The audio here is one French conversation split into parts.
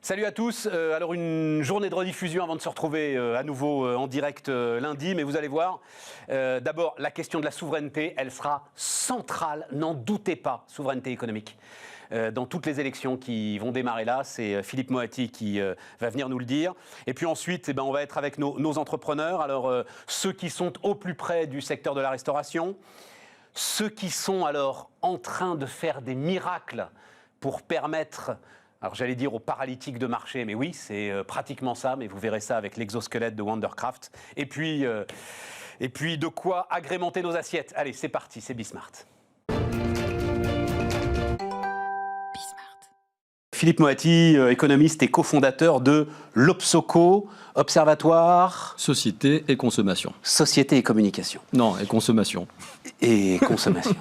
Salut à tous, alors une journée de rediffusion avant de se retrouver à nouveau en direct lundi, mais vous allez voir, d'abord la question de la souveraineté, elle sera centrale, n'en doutez pas, souveraineté économique. Dans toutes les élections qui vont démarrer là, c'est Philippe Moati qui va venir nous le dire. Et puis ensuite, on va être avec nos entrepreneurs, alors ceux qui sont au plus près du secteur de la restauration, ceux qui sont alors en train de faire des miracles pour permettre... Alors j'allais dire aux paralytiques de marcher, mais oui, c'est pratiquement ça, mais vous verrez ça avec l'exosquelette de Wondercraft. Et puis de quoi agrémenter nos assiettes. Allez, c'est parti, c'est Bismart. Philippe Moati, économiste et cofondateur de l'Obsoco, Observatoire... Société et consommation. Société et communication. Non, et consommation. Et consommation.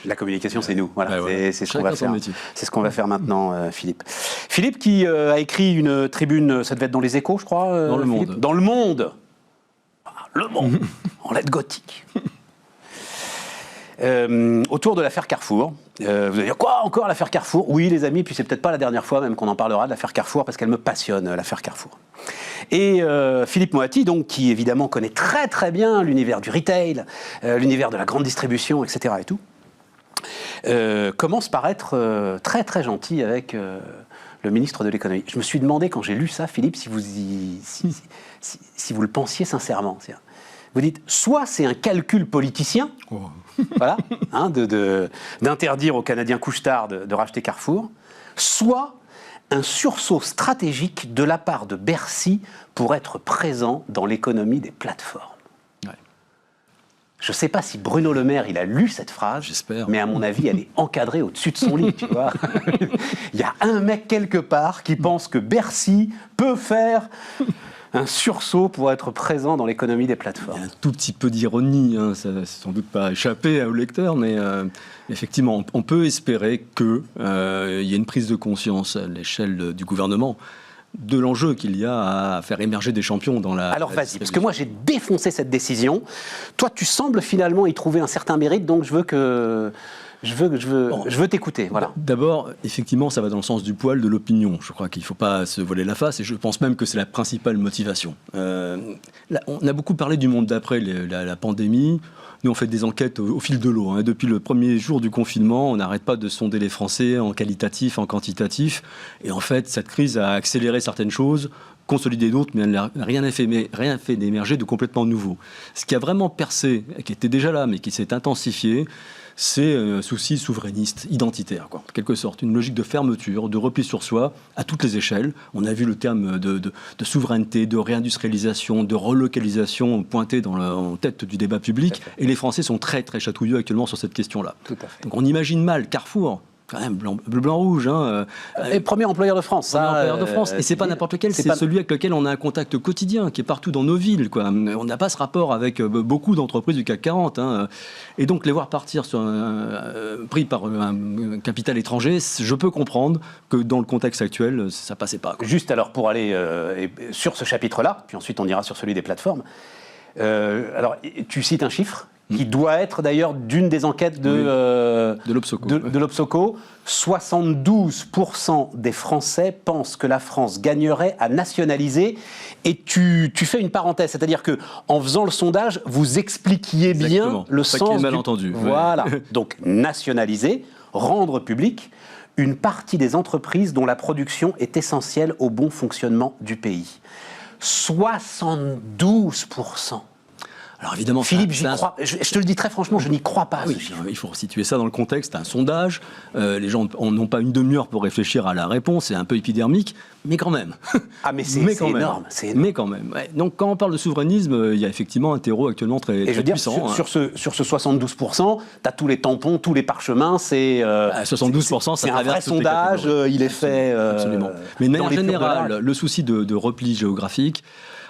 La communication, c'est nous. Voilà, ouais, c'est ce qu'on va faire. C'est ce qu'on va faire maintenant, Philippe. Philippe qui a écrit une tribune, ça devait être dans les Échos, je crois. Dans le Monde. Dans le Monde. Le Monde, en lettres gothiques. Autour de l'affaire Carrefour. Vous allez dire, quoi, encore l'affaire Carrefour? Oui, les amis, puis c'est peut-être pas la dernière fois même qu'on en parlera de l'affaire Carrefour, parce qu'elle me passionne, l'affaire Carrefour. Et Philippe Moati, donc, qui évidemment connaît très très bien l'univers du retail, l'univers de la grande distribution, etc. et tout, commence par être très très gentil avec le ministre de l'économie. Je me suis demandé quand j'ai lu ça, Philippe, si vous le pensiez sincèrement. Vous dites, soit c'est un calcul politicien, voilà, hein, d'interdire aux Canadiens Couche-Tard de racheter Carrefour, soit un sursaut stratégique de la part de Bercy pour être présent dans l'économie des plateformes. Je ne sais pas si Bruno Le Maire, il a lu cette phrase, mais à mon avis, elle est encadrée au-dessus de son lit, tu vois. Il y a un mec quelque part qui pense que Bercy peut faire un sursaut pour être présent dans l'économie des plateformes. Il y a un tout petit peu d'ironie, hein, ça n'a sans doute pas échappé au lecteur, mais effectivement, on peut espérer qu'il y ait une prise de conscience à l'échelle du gouvernement de l'enjeu qu'il y a à faire émerger des champions dans la... Alors vas-y, parce que moi j'ai défoncé cette décision. Toi, tu sembles finalement y trouver un certain mérite, donc je veux t'écouter. Voilà. D'abord, effectivement, ça va dans le sens du poil de l'opinion. Je crois qu'il ne faut pas se voiler la face, et je pense même que c'est la principale motivation. Là, on a beaucoup parlé du monde d'après la pandémie. Nous, on fait des enquêtes au fil de l'eau. Hein. Depuis le premier jour du confinement, on n'arrête pas de sonder les Français en qualitatif, en quantitatif. Et en fait, cette crise a accéléré certaines choses, consolidé d'autres, mais elle n'a rien fait d'émerger de complètement nouveau. Ce qui a vraiment percé, qui était déjà là, mais qui s'est intensifié, c'est un souci souverainiste, identitaire, quoi. En quelque sorte, une logique de fermeture, de repli sur soi, à toutes les échelles. On a vu le terme de souveraineté, de réindustrialisation, de relocalisation pointé en tête du débat public. Et les Français sont très, très chatouilleux actuellement sur cette question-là. Tout à fait. Donc on imagine mal Carrefour, quand même, bleu, blanc, rouge. Hein, et premier employeur de France. Premier employeur de France. Et c'est pas n'importe lequel, c'est celui avec lequel on a un contact quotidien, qui est partout dans nos villes, quoi. On n'a pas ce rapport avec beaucoup d'entreprises du CAC 40. Hein. Et donc, les voir partir pris par un capital étranger, je peux comprendre que dans le contexte actuel, ça passait pas, quoi. Juste alors, pour aller sur ce chapitre-là, puis ensuite on ira sur celui des plateformes. Alors, tu cites un chiffre qui doit être d'ailleurs d'une des enquêtes de l'Obsoco. 72% des Français pensent que la France gagnerait à nationaliser. Et tu fais une parenthèse, c'est-à-dire qu'en faisant le sondage, vous expliquiez bien le sens malentendu. Voilà. Donc, nationaliser, rendre public une partie des entreprises dont la production est essentielle au bon fonctionnement du pays. 72%. Alors évidemment, Philippe, j'y crois. Je te le dis très franchement, je n'y crois pas. Oui, il faut situer ça dans le contexte. Un sondage, les gens n'ont pas une demi-heure pour réfléchir à la réponse, c'est un peu épidermique, mais quand même. Ah, mais c'est énorme. Mais quand même. Ouais. Donc quand on parle de souverainisme, il y a effectivement un terreau actuellement très puissant. Sur ce 72%, tu as tous les tampons, tous les parchemins, c'est... 72%, c'est un vrai sondage, il est fait... Absolument. Mais de manière générale, le souci de repli géographique,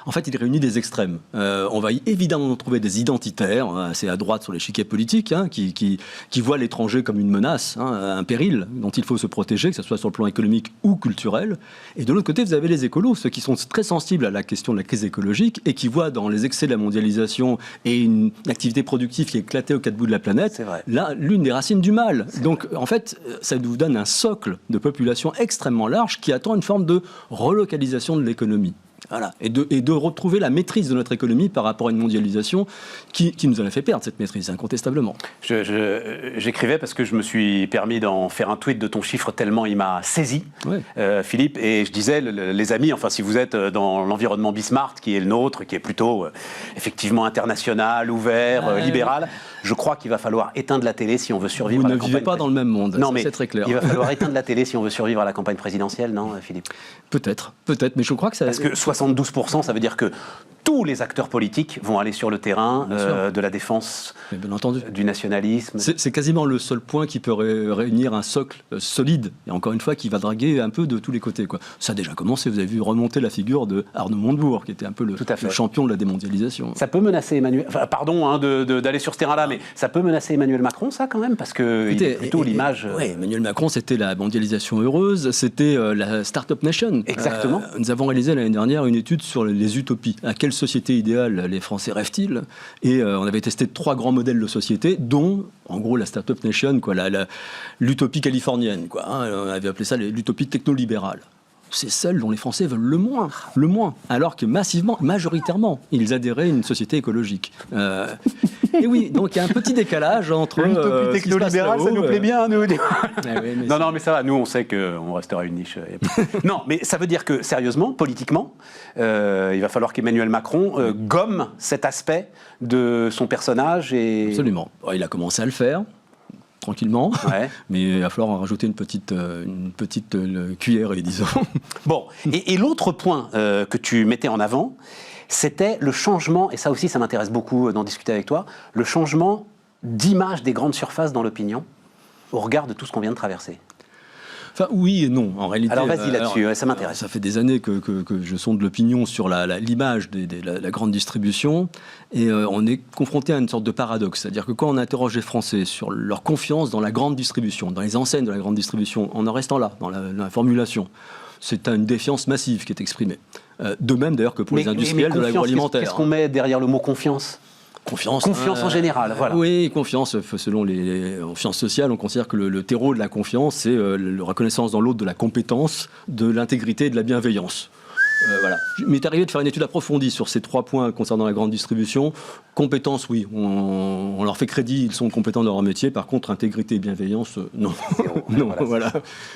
En fait, il réunit des extrêmes. On va évidemment trouver des identitaires, assez à droite sur l'échiquier politique, qui voient l'étranger comme une menace, un péril dont il faut se protéger, que ce soit sur le plan économique ou culturel. Et de l'autre côté, vous avez les écolos, ceux qui sont très sensibles à la question de la crise écologique et qui voient dans les excès de la mondialisation et une activité productive qui est éclatée aux quatre bouts de la planète, là, l'une des racines du mal. Donc, en fait, ça vous donne un socle de population extrêmement large qui attend une forme de relocalisation de l'économie. Voilà. Et de retrouver la maîtrise de notre économie par rapport à une mondialisation qui nous en a fait perdre cette maîtrise, incontestablement. J'écrivais parce que je me suis permis d'en faire un tweet de ton chiffre tellement il m'a saisi, Philippe, et je disais, les amis, enfin si vous êtes dans l'environnement Bismart, qui est le nôtre, qui est plutôt effectivement international, ouvert, libéral, je crois qu'il va falloir éteindre la télé si on veut survivre à la campagne. Vous ne vivez pas dans le même monde, non, mais c'est très clair. Il va falloir éteindre la télé si on veut survivre à la campagne présidentielle, non Philippe? Peut-être, mais je crois que ça... Parce que 72%, ça veut dire que tous les acteurs politiques vont aller sur le terrain de la défense, bien entendu, du nationalisme. C'est quasiment le seul point qui peut réunir un socle solide, et encore une fois, qui va draguer un peu de tous les côtés, quoi. Ça a déjà commencé, vous avez vu remonter la figure de Arnaud Montebourg, qui était un peu le champion de la démondialisation. Ça peut menacer Emmanuel... Enfin, pardon d'aller sur ce terrain-là, mais ça peut menacer Emmanuel Macron, ça, quand même, parce que il est plutôt l'image... Oui, Emmanuel Macron, c'était la mondialisation heureuse, c'était la Start-up Nation. Exactement. Nous avons réalisé l'année dernière une étude sur les utopies. À quelle société idéale les Français rêvent-ils? Et on avait testé 3 grands modèles de société, dont, en gros, la Start-up Nation, l'utopie californienne, quoi. On avait appelé ça l'utopie technolibérale. C'est celle dont les Français veulent le moins, alors que massivement, majoritairement, ils adhéraient à une société écologique. Et oui, donc il y a un petit décalage entre... L'utopie technolibérale, ça nous plaît bien, nous. Oui, non, mais ça va, nous on sait qu'on restera une niche. Non, mais ça veut dire que, sérieusement, politiquement, il va falloir qu'Emmanuel Macron gomme cet aspect de son personnage. Absolument. Bon, il a commencé à le faire. Tranquillement, mais il va falloir en rajouter une petite cuillerée, disons. Bon, et l'autre point que tu mettais en avant, c'était le changement, et ça aussi ça m'intéresse beaucoup d'en discuter avec toi, le changement d'image des grandes surfaces dans l'opinion au regard de tout ce qu'on vient de traverser. Enfin, oui et non, en réalité. Alors vas-y là-dessus, ça m'intéresse. Ça fait des années que je sonde l'opinion sur l'image de la grande distribution, et on est confronté à une sorte de paradoxe. C'est-à-dire que quand on interroge les Français sur leur confiance dans la grande distribution, dans les enseignes de la grande distribution, en restant là, dans la formulation, c'est une défiance massive qui est exprimée. De même d'ailleurs que pour les industriels de l'agroalimentaire. Qu'est-ce qu'on met derrière le mot confiance ? Confiance en général, voilà. Oui, confiance, selon les confiances sociales, on considère que le terreau de la confiance, c'est la reconnaissance dans l'autre de la compétence, de l'intégrité et de la bienveillance. Voilà. Il m'est arrivé de faire une étude approfondie sur ces 3 points concernant la grande distribution. Compétence, oui, on leur fait crédit, ils sont compétents dans leur métier. Par contre, intégrité et bienveillance, non. Non, voilà.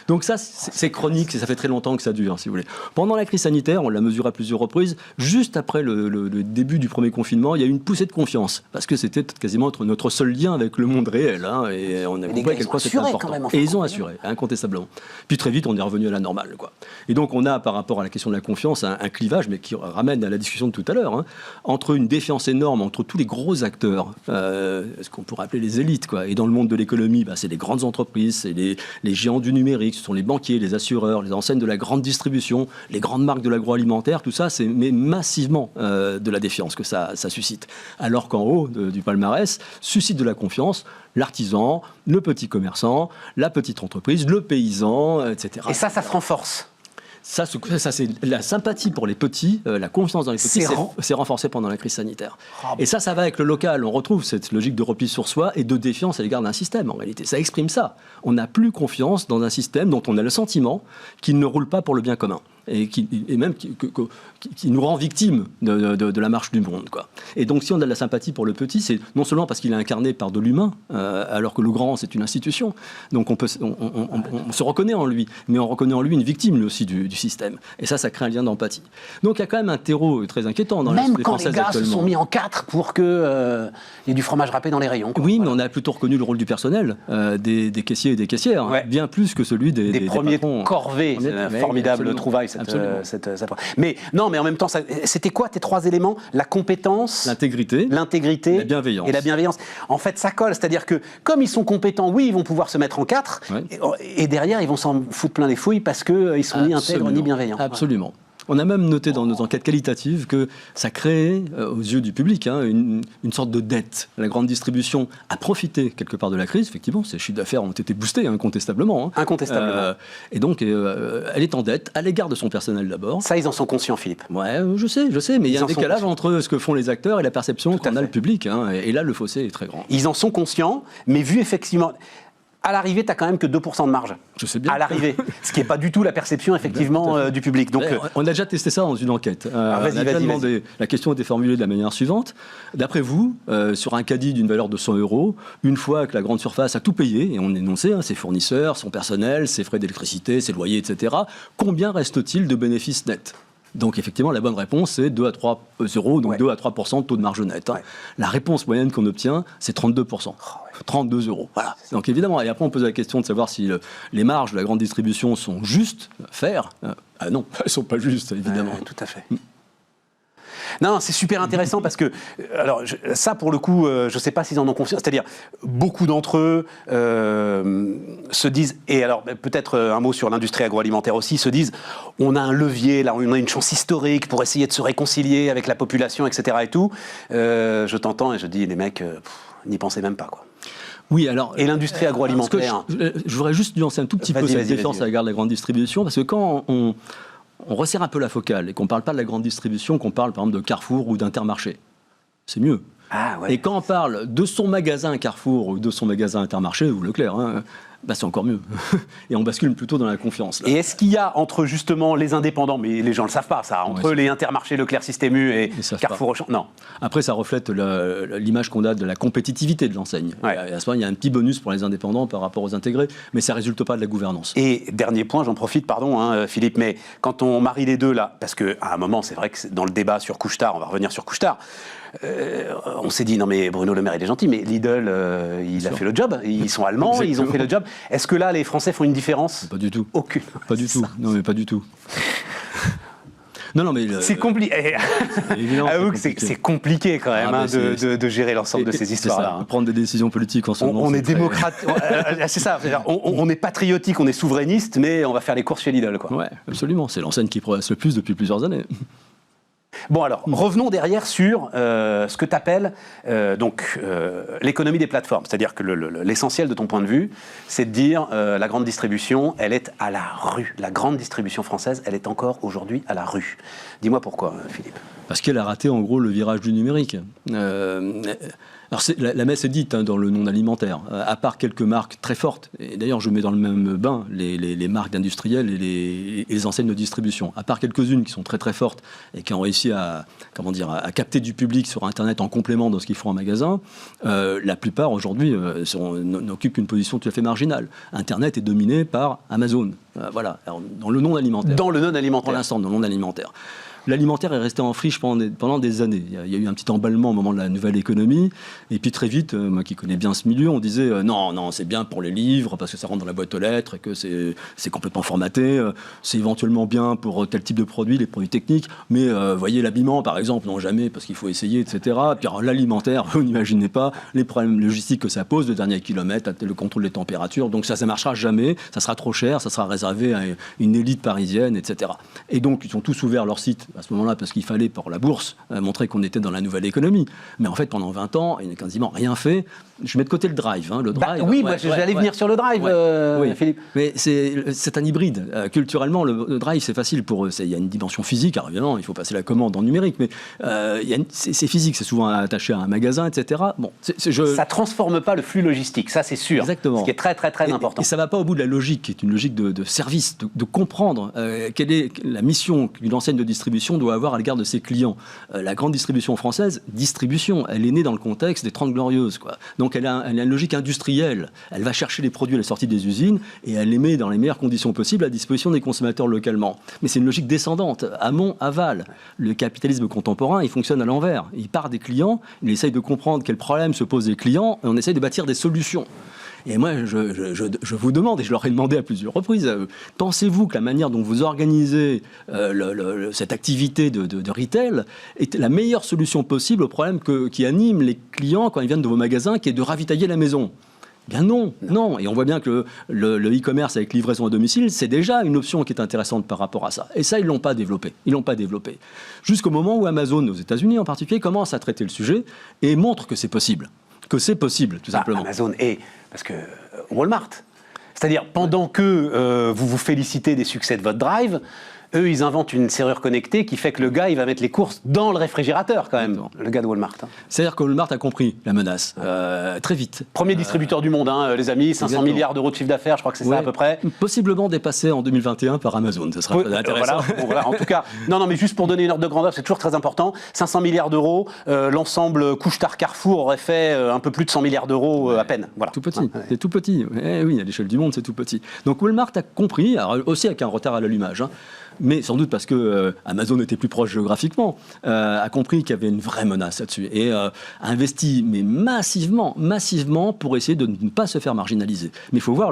Donc ça, c'est chronique, et ça fait très longtemps que ça dure, si vous voulez. Pendant la crise sanitaire, on l'a mesuré à plusieurs reprises, juste après le début du premier confinement, il y a eu une poussée de confiance, parce que c'était quasiment notre seul lien avec le monde réel. Et on a compris à quel point c'était important. Et ils ont assuré, incontestablement. Puis très vite, on est revenu à la normale, quoi. Et donc on a, par rapport à la question de la confiance, un clivage, mais qui ramène à la discussion de tout à l'heure, entre une défiance énorme entre tous les gros acteurs, ce qu'on pourrait appeler les élites, quoi. Et dans le monde de l'économie, c'est les grandes entreprises, c'est les géants du numérique, ce sont les banquiers, les assureurs, les enseignes de la grande distribution, les grandes marques de l'agroalimentaire, tout ça, c'est massivement de la défiance que ça suscite. Alors qu'en haut du palmarès, suscite de la confiance l'artisan, le petit commerçant, la petite entreprise, le paysan, etc. Et ça se renforce. Ça, c'est la sympathie pour les petits, la confiance dans les petits, c'est renforcé pendant la crise sanitaire. Et ça va avec le local. On retrouve cette logique de repli sur soi et de défiance à l'égard d'un système, en réalité. Ça exprime ça. On n'a plus confiance dans un système dont on a le sentiment qu'il ne roule pas pour le bien commun. Et même qui nous rend victimes de la marche du monde, quoi. Et donc, si on a de la sympathie pour le petit, c'est non seulement parce qu'il est incarné par de l'humain, alors que le grand, c'est une institution. Donc, on se reconnaît en lui, mais on reconnaît en lui une victime, lui aussi, du système. Et ça crée un lien d'empathie. Donc, il y a quand même un terreau très inquiétant dans l'esprit français actuellement. Même quand les gars se sont mis en 4 pour qu'il y ait du fromage râpé dans les rayons, quoi. Oui, mais on a plutôt reconnu le rôle du personnel, des caissiers et des caissières, bien plus que celui des premiers patrons. Corvées. C'est un formidable trouvaille. Mais non, mais en même temps, c'était quoi tes 3 éléments? La compétence, l'intégrité, la bienveillance. Et la bienveillance. En fait, ça colle, c'est-à-dire que comme ils sont compétents, oui, ils vont pouvoir se mettre en 4, et derrière, ils vont s'en foutre plein les fouilles parce qu'ils sont ni intègres ni bienveillants. Absolument. On a même noté dans nos enquêtes qualitatives que ça créait, aux yeux du public, une sorte de dette. La grande distribution a profité quelque part de la crise, effectivement, ses chiffres d'affaires ont été boostés incontestablement. Incontestablement. Et donc, elle est en dette à l'égard de son personnel d'abord. Ça, ils en sont conscients, Philippe. Ouais, je sais, mais il y a un décalage entre ce que font les acteurs et la perception qu'en a le public. Et là, le fossé est très grand. Ils en sont conscients, mais vu effectivement... À l'arrivée, tu n'as quand même que 2% de marge. Je sais bien. À l'arrivée. Ce qui n'est pas du tout la perception, effectivement, du public. Donc, on a déjà testé ça dans une enquête. Vas-y. La question était formulée de la manière suivante. D'après vous, sur un caddie d'une valeur de 100 €, une fois que la grande surface a tout payé, et on énonçait ses fournisseurs, son personnel, ses frais d'électricité, ses loyers, etc., combien reste-t-il de bénéfices nets ? Donc effectivement, la bonne réponse, c'est 2 à 3 €, donc 2 à 3% de taux de marge net. La réponse moyenne qu'on obtient, c'est 32%. 32 €. Voilà. Donc évidemment, et après on pose la question de savoir si les marges de la grande distribution sont justes, fair. Ah non, elles ne sont pas justes, évidemment. Tout à fait. Non, c'est super intéressant parce que, alors, ça pour le coup, je ne sais pas s'ils en ont conscience. C'est-à-dire, beaucoup d'entre eux se disent, et alors peut-être un mot sur l'industrie agroalimentaire aussi, se disent, on a un levier, là, on a une chance historique pour essayer de se réconcilier avec la population, etc. et tout. Je t'entends et je dis, les mecs, n'y pensez même pas, quoi. Oui, alors, et l'industrie agroalimentaire. Je voudrais juste nuancer un tout petit peu cette défense à l'égard de la grande distribution, parce que quand on resserre un peu la focale et qu'on ne parle pas de la grande distribution, qu'on parle par exemple de Carrefour ou d'Intermarché, c'est mieux. Ah, ouais. Et quand on parle de son magasin Carrefour ou de son magasin Intermarché ou Leclerc, c'est encore mieux. Et on bascule plutôt dans la confiance. Là. Et est-ce qu'il y a entre justement les indépendants, mais les gens ne le savent pas ça, entre les Intermarchés, Leclerc Système U et Carrefour Auchan? Non. Après, ça reflète l'image qu'on a de la compétitivité de l'enseigne. Ouais. À ce moment, il y a un petit bonus pour les indépendants par rapport aux intégrés, mais ça ne résulte pas de la gouvernance. Et dernier point, j'en profite, pardon Philippe, mais quand on marie les deux là, parce qu'à un moment, c'est vrai que dans le débat sur Couche-Tard, on va revenir sur Couche-Tard, on s'est dit, non mais Bruno Le Maire, il est gentil, mais Lidl, il a fait le job. Ils sont allemands, ils ont fait le job. Est-ce que là, les Français font une différence? Pas du tout. Aucune. Pas du tout. Non, mais pas du tout. Non, mais c'est compliqué. Avoue que c'est compliqué quand même de gérer l'ensemble de ces histoires-là. Prendre des décisions politiques en ce moment. On est démocrate. C'est ça. On est patriotique, on est souverainiste, mais on va faire les courses chez Lidl, quoi. Ouais, absolument. C'est l'enseigne qui progresse le plus depuis plusieurs années. Bon alors, revenons derrière sur ce que tu appelles l'économie des plateformes. C'est-à-dire que l'essentiel de ton point de vue, c'est de dire la grande distribution, elle est à la rue. La grande distribution française, elle est encore aujourd'hui à la rue. Dis-moi pourquoi, Philippe. Parce qu'elle a raté en gros le virage du numérique. Alors la messe est dite dans le non alimentaire, à part quelques marques très fortes, et d'ailleurs je mets dans le même bain les marques industrielles et les enseignes de distribution, à part quelques-unes qui sont très très fortes et qui ont réussi à capter du public sur Internet en complément de ce qu'ils font en magasin, la plupart aujourd'hui n'occupent qu'une position tout à fait marginale. Internet est dominé par Amazon, voilà, alors, dans le non alimentaire. Dans le non alimentaire. Pour l'instant, dans le non alimentaire. L'alimentaire est resté en friche pendant des années. Il y a eu un petit emballement au moment de la nouvelle économie. Et puis très vite, moi qui connais bien ce milieu, on disait non, c'est bien pour les livres parce que ça rentre dans la boîte aux lettres et que c'est complètement formaté. C'est éventuellement bien pour tel type de produit, les produits techniques. Mais voyez, l'habillement, par exemple, non jamais parce qu'il faut essayer, etc. Puis alors, l'alimentaire, vous n'imaginez pas les problèmes logistiques que ça pose, le dernier kilomètre, le contrôle des températures. Donc ça ne marchera jamais. Ça sera trop cher. Ça sera réservé à une élite parisienne, etc. Et donc, ils ont tous ouvert leur site à ce moment-là, parce qu'il fallait, pour la bourse, montrer qu'on était dans la nouvelle économie. Mais en fait, pendant 20 ans, il n'a quasiment rien fait. Je mets de côté le drive. J'allais venir sur le drive, Philippe. Mais c'est un hybride. Culturellement, le drive, c'est facile pour eux. Il y a une dimension physique. Alors évidemment, il faut passer la commande en numérique, mais c'est physique. C'est souvent attaché à un magasin, etc. Bon, ça ne transforme pas le flux logistique, ça c'est sûr. Exactement. Ce qui est très, très, très important. Et ça ne va pas au bout de la logique, qui est une logique de service, de comprendre quelle est la mission qu'une enseigne de distribution doit avoir à l'égard de ses clients. La grande distribution française, elle est née dans le contexte des 30 Glorieuses, quoi. Donc elle a une logique industrielle. Elle va chercher les produits à la sortie des usines et elle les met dans les meilleures conditions possibles à disposition des consommateurs localement. Mais c'est une logique descendante, amont, aval. Le capitalisme contemporain, il fonctionne à l'envers. Il part des clients, il essaye de comprendre quels problèmes se posent les clients et on essaye de bâtir des solutions. Et moi, je vous demande, et je leur ai demandé à plusieurs reprises, pensez-vous que la manière dont vous organisez cette activité de retail est la meilleure solution possible au problème qui anime les clients quand ils viennent de vos magasins, qui est de ravitailler la maison? Bien non, non. Et on voit bien que le e-commerce avec livraison à domicile, c'est déjà une option qui est intéressante par rapport à ça. Et ça, ils l'ont pas développé. Ils l'ont pas développé. Jusqu'au moment où Amazon, aux États-Unis en particulier, commence à traiter le sujet et montre que c'est possible. Que c'est possible, tout simplement. Amazon et parce que Walmart. C'est-à-dire, pendant que vous vous félicitez des succès de votre drive, eux, ils inventent une serrure connectée qui fait que le gars, il va mettre les courses dans le réfrigérateur, quand même, le gars de Walmart. Hein. C'est-à-dire que Walmart a compris la menace, très vite. Premier distributeur du monde, hein, les amis, 500 milliards d'euros de chiffre d'affaires, je crois que c'est ça à peu près. Possiblement dépassé en 2021 par Amazon, ce sera intéressant. Voilà, en tout cas, non, mais juste pour donner une ordre de grandeur, c'est toujours très important. 500 milliards d'euros, l'ensemble Couche-Tard Carrefour aurait fait un peu plus de 100 milliards d'euros à peine. Voilà. Tout petit, c'est tout petit. Oui, à l'échelle du monde, c'est tout petit. Donc Walmart a compris, alors aussi avec un retard à l'allumage, hein, mais sans doute parce que Amazon était plus proche géographiquement, a compris qu'il y avait une vraie menace là-dessus et a investi mais massivement pour essayer de ne pas se faire marginaliser. Mais il faut voir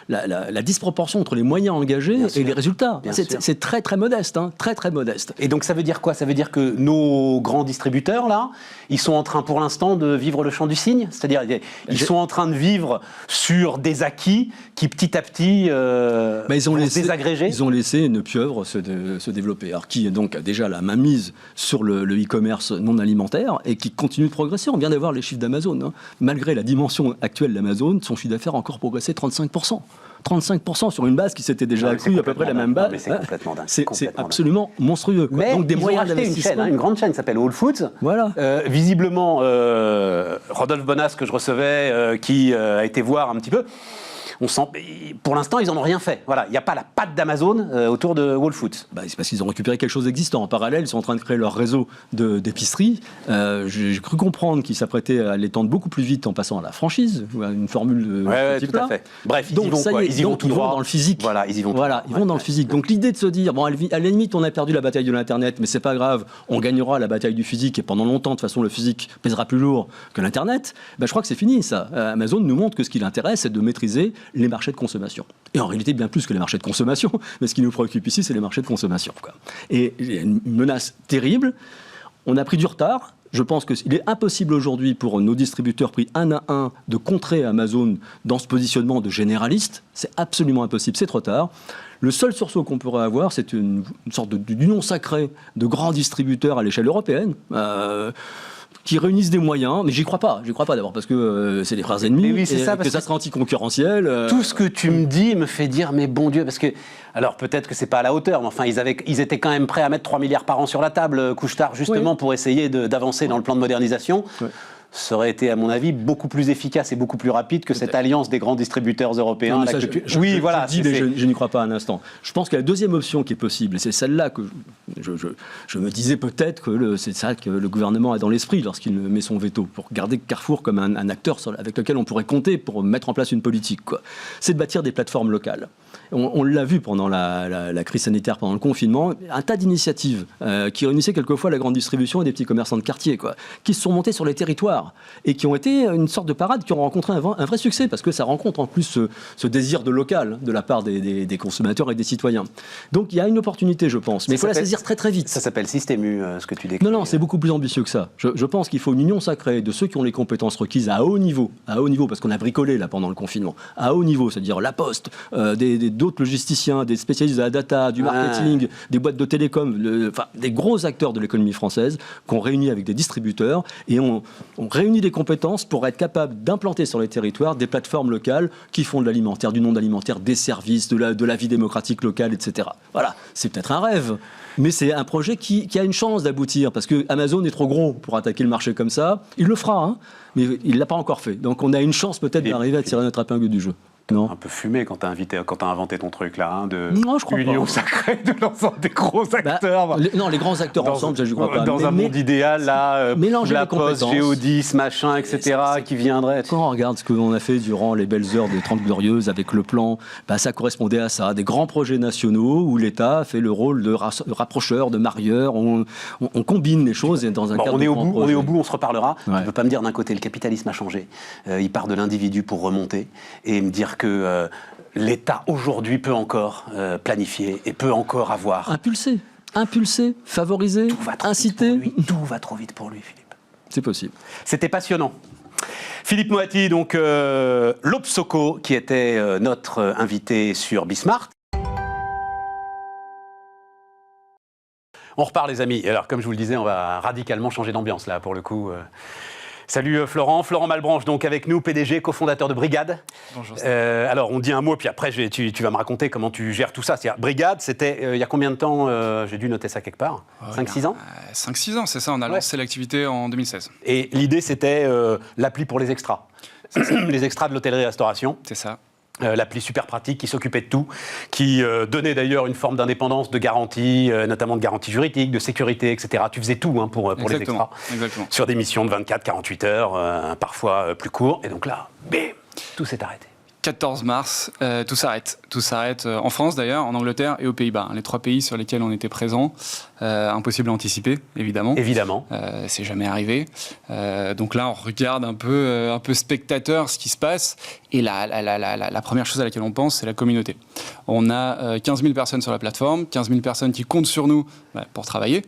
la disproportion entre les moyens engagés et les résultats. C'est très très modeste, hein, très très modeste. Et donc ça veut dire quoi? Ça veut dire que nos grands distributeurs là, ils sont en train pour l'instant de vivre le chant du cygne, c'est-à-dire ils sont en train de vivre sur des acquis qui petit à petit vont se désagréger. Ils ont laissé une pieuvre se développer. Alors qui est donc déjà la mainmise sur le e-commerce non alimentaire et qui continue de progresser. On vient d'avoir les chiffres d'Amazon. Hein. Malgré la dimension actuelle d'Amazon, son chiffre d'affaires a encore progressé 35%. 35% sur une base qui s'était déjà accrue à peu près la même base. C'est complètement dingue. C'est absolument monstrueux. Quoi. Mais donc des ils moyens ont racheté une chaîne, une grande chaîne qui s'appelle Whole Foods. Voilà. Visiblement, Rodolphe Bonas que je recevais, qui a été voir un petit peu. On sent, pour l'instant, ils n'en ont rien fait. Voilà, il n'y a pas la patte d'Amazon autour de Whole Foods. C'est parce qu'ils ont récupéré quelque chose d'existant. En parallèle, ils sont en train de créer leur réseau d'épicerie. J'ai cru comprendre qu'ils s'apprêtaient à l'étendre beaucoup plus vite en passant à la franchise, ou à une formule de ce type-là. Tout à fait. Bref, donc, ils y vont tout droit. Dans le physique. Voilà, ils y vont. Voilà, ils vont dans le physique. Donc l'idée de se dire, bon, à la limite, on a perdu la bataille de l'Internet, mais c'est pas grave, on gagnera la bataille du physique et pendant longtemps, de toute façon, le physique pèsera plus lourd que l'Internet. Je crois que c'est fini, ça. Amazon nous montre que ce qui l'intéresse, c'est de maîtriser les marchés de consommation. Et en réalité, bien plus que les marchés de consommation, mais ce qui nous préoccupe ici, c'est les marchés de consommation. Quoi. Et il y a une menace terrible. On a pris du retard. Je pense qu'il est impossible aujourd'hui pour nos distributeurs pris un à un de contrer Amazon dans ce positionnement de généraliste. C'est absolument impossible, c'est trop tard. Le seul sursaut qu'on pourrait avoir, c'est une sorte d'union sacrée de grands distributeurs à l'échelle européenne. Qui réunissent des moyens, mais j'y crois pas d'abord parce que c'est des frères ennemis, oui, c'est ça, que ça sera anticoncurrentiel. Tout ce que tu me dis me fait dire, mais bon Dieu, parce que, alors peut-être que c'est pas à la hauteur, mais enfin ils étaient quand même prêts à mettre 3 milliards par an sur la table, Couche-Tard, justement pour essayer d'avancer dans le plan de modernisation. Ça aurait été, à mon avis, beaucoup plus efficace et beaucoup plus rapide que cette alliance des grands distributeurs européens. Je n'y crois pas un instant. Je pense qu'il y a la deuxième option qui est possible, et c'est celle-là que je me disais peut-être que c'est ça que le gouvernement a dans l'esprit lorsqu'il met son veto, pour garder Carrefour comme un acteur avec lequel on pourrait compter pour mettre en place une politique. Quoi. C'est de bâtir des plateformes locales. On l'a vu pendant la crise sanitaire, pendant le confinement, un tas d'initiatives qui réunissaient quelquefois la grande distribution et des petits commerçants de quartier, quoi, qui se sont montés sur les territoires et qui ont été une sorte de parade, qui ont rencontré un vrai succès, parce que ça rencontre en plus ce désir de local de la part des consommateurs et des citoyens. Donc il y a une opportunité, je pense, mais il faut la saisir très très vite. Ça s'appelle Système U, ce que tu décris. Non, c'est beaucoup plus ambitieux que ça. Je pense qu'il faut une union sacrée de ceux qui ont les compétences requises à haut niveau, parce qu'on a bricolé là pendant le confinement, à haut niveau, c'est-à-dire la Poste, d'autres logisticiens, des spécialistes de la data, du marketing, des boîtes de télécom, des gros acteurs de l'économie française qu'on réunit avec des distributeurs et on réunit des compétences pour être capable d'implanter sur les territoires des plateformes locales qui font de l'alimentaire, du non alimentaire, des services, de la vie démocratique locale, etc. Voilà, c'est peut-être un rêve, mais c'est un projet qui a une chance d'aboutir, parce que Amazon est trop gros pour attaquer le marché comme ça. Il le fera, hein, mais il ne l'a pas encore fait. Donc on a une chance peut-être d'arriver à tirer notre épingle du jeu. Non. Un peu fumé quand t'as inventé ton truc là, hein, de non, je crois l'union pas. Sacrée de l'ensemble des gros acteurs. Non, les grands acteurs ensemble, ça je crois pas. Dans un monde idéal, là, la Poste, compétences. Géodis, machin, etc., qui viendraient. Quand on regarde ce qu'on a fait durant les belles heures des 30 Glorieuses avec le plan, ça correspondait à ça, des grands projets nationaux où l'État fait le rôle de rapprocheur, de marieur, on combine les choses dans un cadre de grand projet. On est au bout, on se reparlera. Tu ne peux pas me dire d'un côté, le capitalisme a changé, il part de l'individu pour remonter, et me dire que l'État aujourd'hui peut encore planifier et peut encore avoir... Impulser, favoriser, inciter. Tout va trop vite pour lui, Philippe. C'est possible. C'était passionnant. Philippe Moati, donc l'Obsoco, qui était notre invité sur Bismart. On repart les amis. Alors comme je vous le disais, on va radicalement changer d'ambiance là pour le coup. Salut Florent Malbranche, donc avec nous, PDG, cofondateur de Brigad. Bonjour. Alors on dit un mot, puis après tu vas me raconter comment tu gères tout ça. C'est-à-dire, Brigad, c'était il y a combien de temps j'ai dû noter ça quelque part. 5-6 ans 5-6 ans, c'est ça, on a lancé l'activité en 2016. Et l'idée c'était l'appli pour les extras. Les extras de l'hôtellerie-restauration. C'est ça. L'appli super pratique qui s'occupait de tout, qui donnait d'ailleurs une forme d'indépendance, de garantie, notamment de garantie juridique, de sécurité, etc. Tu faisais tout pour les extras. Exactement. Sur des missions de 24-48 heures, parfois plus courts. Et donc là, bim, tout s'est arrêté. 14 mars, tout s'arrête. Tout s'arrête en France d'ailleurs, en Angleterre et aux Pays-Bas. Les 3 pays sur lesquels on était présents. Impossible à anticiper, évidemment. Évidemment. C'est jamais arrivé. Donc là, on regarde un peu spectateur ce qui se passe. Et la première chose à laquelle on pense, c'est la communauté. On a 15 000 personnes sur la plateforme, 15 000 personnes qui comptent sur nous pour travailler,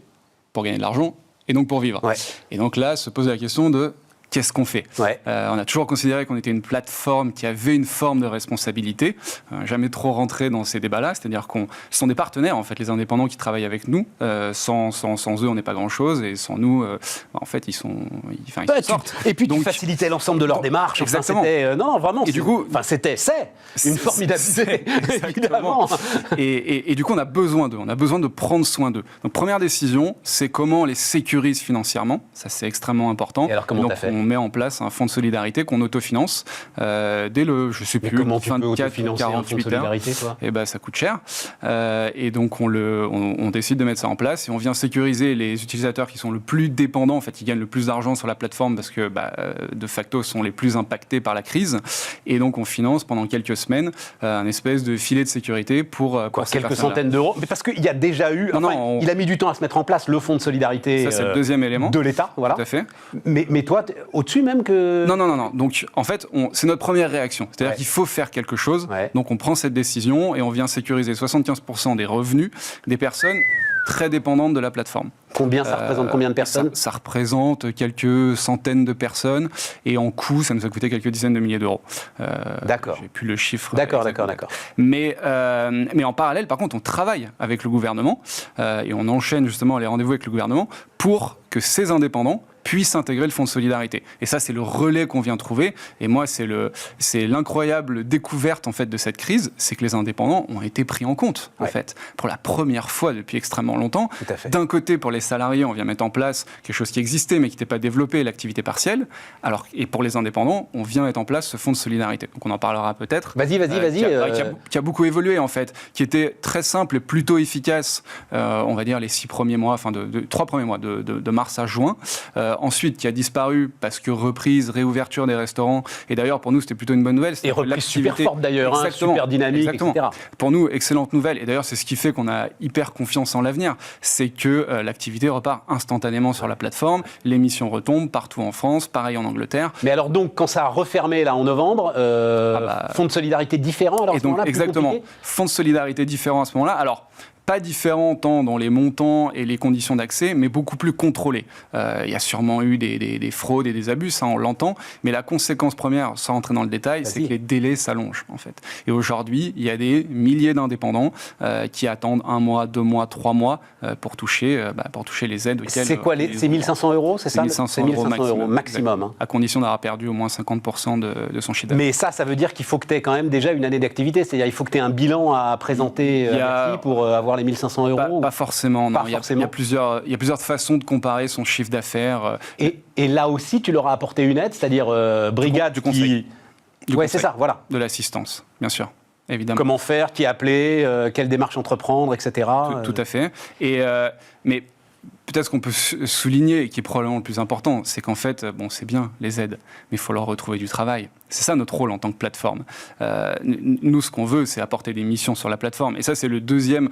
pour gagner de l'argent et donc pour vivre. Ouais. Et donc là, se pose la question de qu'est-ce qu'on fait ? On a toujours considéré qu'on était une plateforme qui avait une forme de responsabilité. Jamais trop rentré dans ces débats-là. C'est-à-dire ce sont des partenaires, en fait, les indépendants qui travaillent avec nous. Sans eux, on n'est pas grand-chose. Et sans nous, en fait, ils sortent. Et puis, donc, tu facilitais l'ensemble de leur démarche. Exactement. Enfin, non, vraiment. Et du coup, c'est une formidabilité. Exactement. Et du coup, on a besoin d'eux. On a besoin de prendre soin d'eux. Donc, première décision, c'est comment on les sécurise financièrement. Ça, c'est extrêmement important. Et alors, comment t'as fait ? On met en place un fonds de solidarité qu'on autofinance dès le, je sais plus, 24 ou 48 heures. Et ben, ça coûte cher. Et donc, on décide de mettre ça en place et on vient sécuriser les utilisateurs qui sont le plus dépendants, en fait, qui gagnent le plus d'argent sur la plateforme parce que, de facto, sont les plus impactés par la crise. Et donc, on finance pendant quelques semaines un espèce de filet de sécurité pour quelques centaines d'euros. Mais parce qu'il y a déjà eu, il a mis du temps à se mettre en place le fonds de solidarité. Ça, c'est le deuxième élément de l'État, voilà. Tout à fait. Mais toi, au-dessus même que... Non. Donc, en fait, c'est notre première réaction. C'est-à-dire qu'il faut faire quelque chose. Ouais. Donc, on prend cette décision et on vient sécuriser 75% des revenus des personnes très dépendantes de la plateforme. Combien ça représente combien de personnes ? Ça représente quelques centaines de personnes et en coût, ça nous a coûté quelques dizaines de milliers d'euros. D'accord. J'ai plus le chiffre. D'accord. Mais en parallèle, par contre, on travaille avec le gouvernement et on enchaîne justement les rendez-vous avec le gouvernement pour que ces indépendants puissent intégrer le fonds de solidarité. Et ça, c'est le relais qu'on vient trouver. Et moi, c'est l'incroyable découverte en fait de cette crise, c'est que les indépendants ont été pris en compte en fait pour la première fois depuis extrêmement longtemps. D'un côté, pour les salariés, on vient mettre en place quelque chose qui existait mais qui n'était pas développé, l'activité partielle. Et pour les indépendants, on vient mettre en place ce fonds de solidarité. Donc on en parlera peut-être. Vas-y. Qui a beaucoup évolué en fait, qui était très simple et plutôt efficace. On va dire les 3 premiers mois de mars à juin. Ensuite, qui a disparu parce que reprise, réouverture des restaurants. Et d'ailleurs, pour nous, c'était plutôt une bonne nouvelle. Et reprise super forte d'ailleurs, super dynamique, etc. Pour nous, excellente nouvelle. Et d'ailleurs, c'est ce qui fait qu'on a hyper confiance en l'avenir. C'est que l'activité repart instantanément sur la plateforme. Les missions retombent partout en France, pareil en Angleterre. Mais alors donc, quand ça a refermé là en novembre, fonds de solidarité différent alors à ce moment-là, exactement. Fonds de solidarité différent à ce moment-là. Alors, pas différent tant dans les montants et les conditions d'accès, mais beaucoup plus contrôlé. Il y a sûrement eu des fraudes et des abus, ça on l'entend, mais la conséquence première, sans rentrer dans le détail, c'est que les délais s'allongent en fait. Et aujourd'hui, il y a des milliers d'indépendants qui attendent 1 mois, 2 mois, 3 mois pour toucher les aides. C'est quoi c'est 1 500 euros, c'est ça ? 1 500 euros maximum. Hein. À condition d'avoir perdu au moins 50% de son chiffre d'affaires. Mais ça veut dire qu'il faut que tu aies quand même déjà une année d'activité, c'est-à-dire il faut que tu aies un bilan à présenter pour avoir les 1 500 euros. Pas forcément, non. Il y a plusieurs façons de comparer son chiffre d'affaires. Et là aussi, tu leur as apporté une aide, c'est-à dire Brigade du conseil. C'est ça, voilà. De l'assistance, bien sûr. Évidemment. Comment faire, qui appeler, quelle démarche entreprendre, etc. Tout à fait. Mais peut-être qu'on peut souligner, et qui est probablement le plus important, c'est qu'en fait, c'est bien les aides, mais il faut leur retrouver du travail. C'est ça notre rôle en tant que plateforme. Nous, ce qu'on veut, c'est apporter des missions sur la plateforme. Et ça, c'est le deuxième.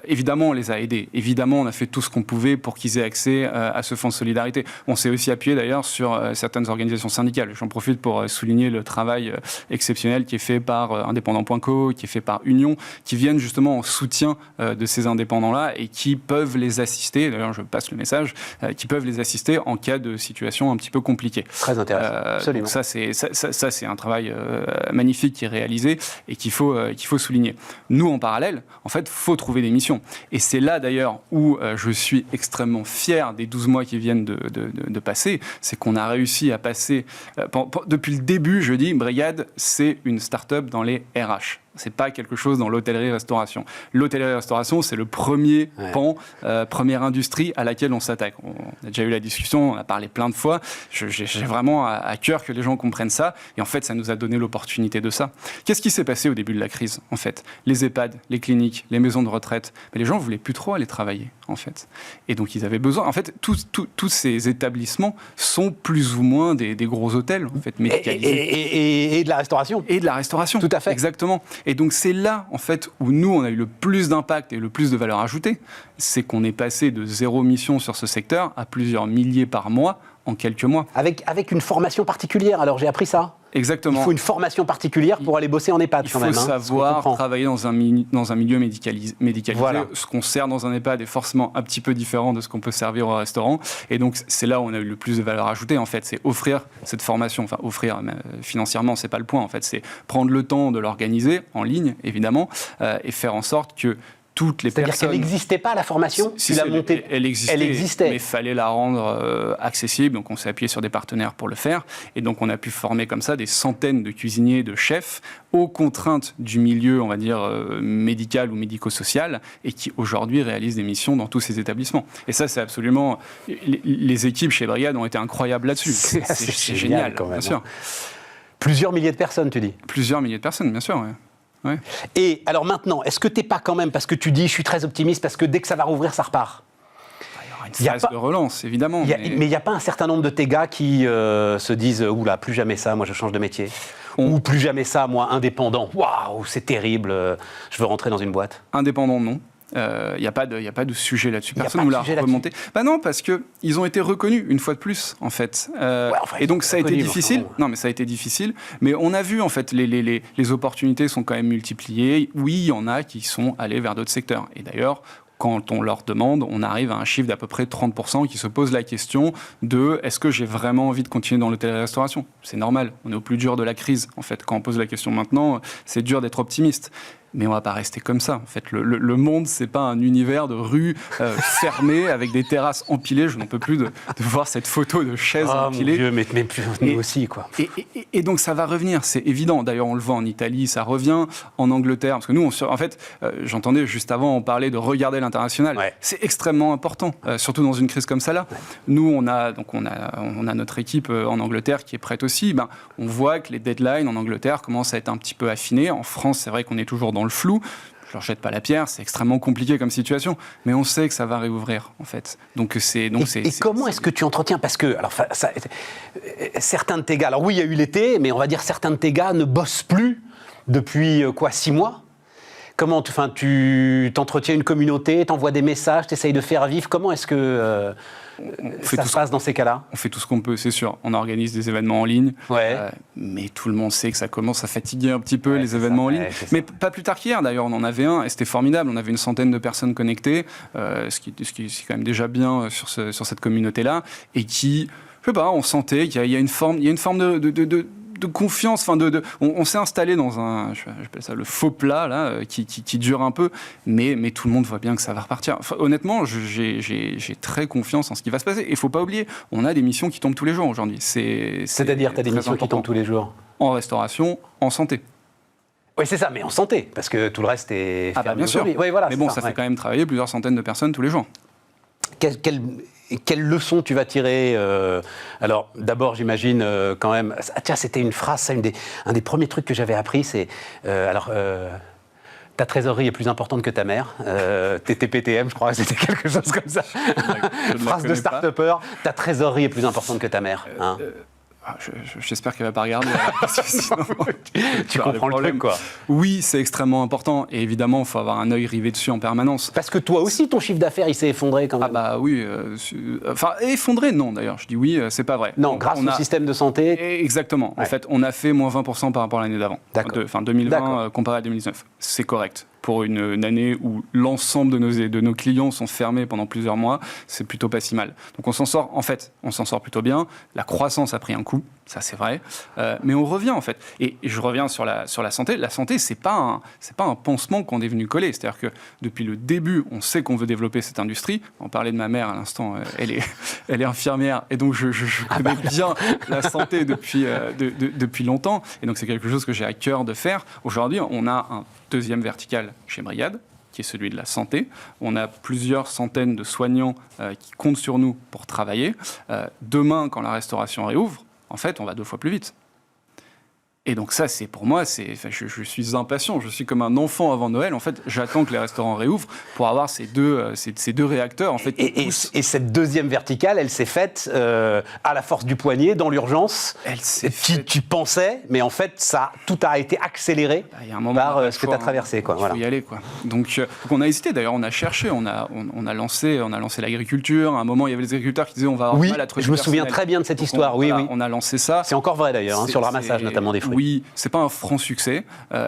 Évidemment, on les a aidés. Évidemment, on a fait tout ce qu'on pouvait pour qu'ils aient accès à ce fonds de solidarité. On s'est aussi appuyé d'ailleurs sur certaines organisations syndicales. J'en profite pour souligner le travail exceptionnel qui est fait par Indépendant.co, qui est fait par Union, qui viennent justement en soutien de ces indépendants-là et qui peuvent les assister. D'ailleurs, d'ailleurs je passe le message, qui peuvent les assister en cas de situation un petit peu compliquée. Très intéressant, absolument. Donc ça c'est un travail magnifique qui est réalisé et qu'il faut souligner. Nous, en parallèle, en fait, il faut trouver des missions. Et c'est là, d'ailleurs, où je suis extrêmement fier des 12 mois qui viennent de passer, c'est qu'on a réussi à passer... depuis le début, je dis, Brigade, c'est une start-up dans les RH. C'est pas quelque chose dans l'hôtellerie-restauration. L'hôtellerie-restauration, c'est le premier pan, première industrie à laquelle on s'attaque. On a déjà eu la discussion, on a parlé plein de fois. J'ai vraiment à cœur que les gens comprennent ça. Et en fait, ça nous a donné l'opportunité de ça. Qu'est-ce qui s'est passé au début de la crise, en fait? Les EHPAD, les cliniques, les maisons de retraite, mais les gens ne voulaient plus trop aller travailler, en fait. Et donc, ils avaient besoin... En fait, tous ces établissements sont plus ou moins des gros hôtels, en fait, médicalisés. Et de la restauration. Et de la restauration. Tout à fait. Exactement. Et donc, c'est là, en fait, où nous, on a eu le plus d'impact et le plus de valeur ajoutée. C'est qu'on est passé de 0 mission sur ce secteur à plusieurs milliers par mois en quelques mois. Avec une formation particulière, alors j'ai appris ça. Exactement. Il faut une formation particulière pour aller bosser en EHPAD quand même. Il faut savoir travailler dans un milieu médicalisé. Voilà. Ce qu'on sert dans un EHPAD est forcément un petit peu différent de ce qu'on peut servir au restaurant. Et donc, c'est là où on a eu le plus de valeur ajoutée, en fait. C'est offrir cette formation. Enfin, offrir financièrement, c'est pas le point, en fait. C'est prendre le temps de l'organiser, en ligne, évidemment, et faire en sorte que toutes les personnes... C'est-à-dire qu'elle n'existait pas, la formation? Si, elle existait, mais il fallait la rendre accessible. Donc, on s'est appuyé sur des partenaires pour le faire. Et donc, on a pu former comme ça des centaines de cuisiniers, de chefs, aux contraintes du milieu, on va dire, médical ou médico-social, et qui, aujourd'hui, réalisent des missions dans tous ces établissements. Et ça, c'est absolument... Les équipes chez Brigade ont été incroyables là-dessus. C'est génial, quand même, bien sûr. Plusieurs milliers de personnes, tu dis? Plusieurs milliers de personnes, bien sûr, oui. Ouais. Et alors maintenant, est-ce que tu n'es pas quand même, parce que tu dis, je suis très optimiste, parce que dès que ça va rouvrir, ça repart? Il y aura une phase de relance, évidemment. Mais il n'y a pas un certain nombre de tes gars qui se disent, oula, plus jamais ça, moi je change de métier. Ou plus jamais ça, moi, indépendant. Waouh, c'est terrible, je veux rentrer dans une boîte. Indépendant, non. Il n'y a pas de sujet là-dessus. Personne ne nous l'a remonté. Bah non, parce qu'ils ont été reconnus une fois de plus, en fait. Et donc ça a été difficile. Non, mais ça a été difficile. Mais on a vu, en fait, les opportunités sont quand même multipliées. Oui, il y en a qui sont allés vers d'autres secteurs. Et d'ailleurs, quand on leur demande, on arrive à un chiffre d'à peu près 30% qui se pose la question de est-ce que j'ai vraiment envie de continuer dans l'hôtellerie-restauration? C'est normal. On est au plus dur de la crise, en fait. Quand on pose la question maintenant, c'est dur d'être optimiste. Mais on ne va pas rester comme ça. En fait, le monde, ce n'est pas un univers de rues fermées avec des terrasses empilées. Je n'en peux plus de voir cette photo de chaises empilées. Mon Dieu, mais nous aussi, quoi. Et donc, ça va revenir, c'est évident. D'ailleurs, on le voit en Italie, ça revient en Angleterre. Parce que nous, en fait, j'entendais juste avant, on parlait de regarder l'international. Ouais. C'est extrêmement important, surtout dans une crise comme ça-là. Ouais. Nous, on a notre équipe en Angleterre qui est prête aussi. On voit que les deadlines en Angleterre commencent à être un petit peu affinés. En France, c'est vrai qu'on est toujours dans le flou. Je leur jette pas la pierre, c'est extrêmement compliqué comme situation, mais on sait que ça va réouvrir, en fait. Et comment est-ce que tu entretiens? Parce que certains de tes gars, alors oui, il y a eu l'été, mais on va dire certains de tes gars ne bossent plus depuis 6 mois? Comment tu t'entretiens une communauté, t'envoies des messages, t'essayes de faire vivre? Comment est-ce que ça se passe dans ces cas-là? On fait tout ce qu'on peut, c'est sûr. On organise des événements en ligne, mais tout le monde sait que ça commence à fatiguer un petit peu les événements en ligne. Mais pas plus tard qu'hier, d'ailleurs, on en avait un, et c'était formidable. On avait une centaine de personnes connectées, ce qui est quand même déjà bien sur cette communauté-là, et qui, je sais pas, on sentait qu'il y a une forme de confiance, on s'est installé dans j'appelle ça le faux plat là, qui dure un peu, mais tout le monde voit bien que ça va repartir. Enfin, honnêtement, j'ai très confiance en ce qui va se passer. Et il ne faut pas oublier, on a des missions qui tombent tous les jours aujourd'hui. C'est-à-dire, tu as des missions qui tombent tous les jours? En restauration, en santé. Oui, c'est ça, mais en santé, parce que tout le reste est fermé. Bien sûr. Oui, voilà, mais bon, ça fait quand même travailler plusieurs centaines de personnes tous les jours. Quelle leçon tu vas tirer Alors, d'abord, j'imagine quand même... tiens, c'était une phrase, ça, un des premiers trucs que j'avais appris, c'est... ta trésorerie est plus importante que ta mère. TTPTM, je crois, c'était quelque chose comme ça. Phrase de start-upper, ta trésorerie est plus importante que ta mère. Hein J'espère qu'elle ne va pas regarder. Sinon, tu comprends le truc, quoi. Oui, c'est extrêmement important. Et évidemment, il faut avoir un œil rivé dessus en permanence. Parce que toi aussi, ton chiffre d'affaires, il s'est effondré quand même. Oui. Effondré, non, d'ailleurs. Je dis oui, c'est pas vrai. Non, grâce au système de santé. Exactement. Ouais. En fait, on a fait moins 20% par rapport à l'année d'avant. Enfin, 2020 comparé à 2019. C'est correct. pour une année où l'ensemble de nos clients sont fermés pendant plusieurs mois, c'est plutôt pas si mal. Donc on s'en sort plutôt bien. La croissance a pris un coup, ça c'est vrai, mais on revient en fait. Et je reviens sur la santé. La santé, c'est pas un pansement qu'on est venu coller. C'est-à-dire que depuis le début, on sait qu'on veut développer cette industrie. On parlait de ma mère à l'instant, elle est infirmière, et donc je connais bien la santé depuis longtemps. Et donc c'est quelque chose que j'ai à cœur de faire. Aujourd'hui, on a un deuxième vertical chez Brigad, qui est celui de la santé. On a plusieurs centaines de soignants qui comptent sur nous pour travailler. Demain, quand la restauration réouvre, en fait, on va 2 fois plus vite. Et donc ça, c'est pour moi, je suis impatient. Je suis comme un enfant avant Noël. En fait, j'attends que les restaurants réouvrent pour avoir ces deux réacteurs. En fait, et cette deuxième verticale, elle s'est faite à la force du poignet, dans l'urgence. Tu pensais, mais en fait, tout a été accéléré par ce que tu as traversé. Il faut y aller. Donc on a hésité. D'ailleurs, on a cherché. On a lancé l'agriculture. À un moment, il y avait les agriculteurs qui disaient on va avoir mal à trouver. Je me souviens très bien de cette histoire. Oui. On a lancé ça. C'est encore vrai d'ailleurs, sur le ramassage notamment des fruits. Oui, c'est pas un franc succès.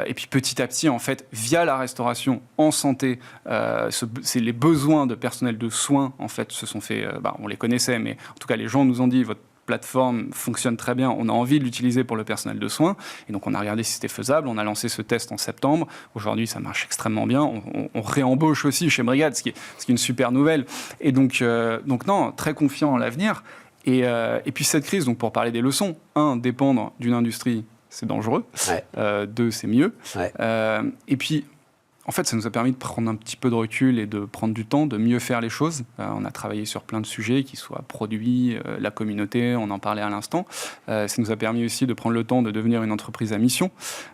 Et puis petit à petit, en fait, via la restauration en santé, c'est les besoins de personnel de soins, en fait, se sont fait. On les connaissait, mais en tout cas, les gens nous ont dit votre plateforme fonctionne très bien, on a envie de l'utiliser pour le personnel de soins. Et donc, on a regardé si c'était faisable. On a lancé ce test en septembre. Aujourd'hui, ça marche extrêmement bien. On réembauche aussi chez Brigad, ce qui est une super nouvelle. Et donc non, très confiant en l'avenir. Et puis cette crise, donc pour parler des leçons, 1, dépendre d'une industrie, c'est dangereux. 2, c'est mieux. Et puis, en fait, ça nous a permis de prendre un petit peu de recul et de prendre du temps, de mieux faire les choses. On a travaillé sur plein de sujets, qui soient produits, la communauté, on en parlait à l'instant. Ça nous a permis aussi de prendre le temps de devenir une entreprise à mission.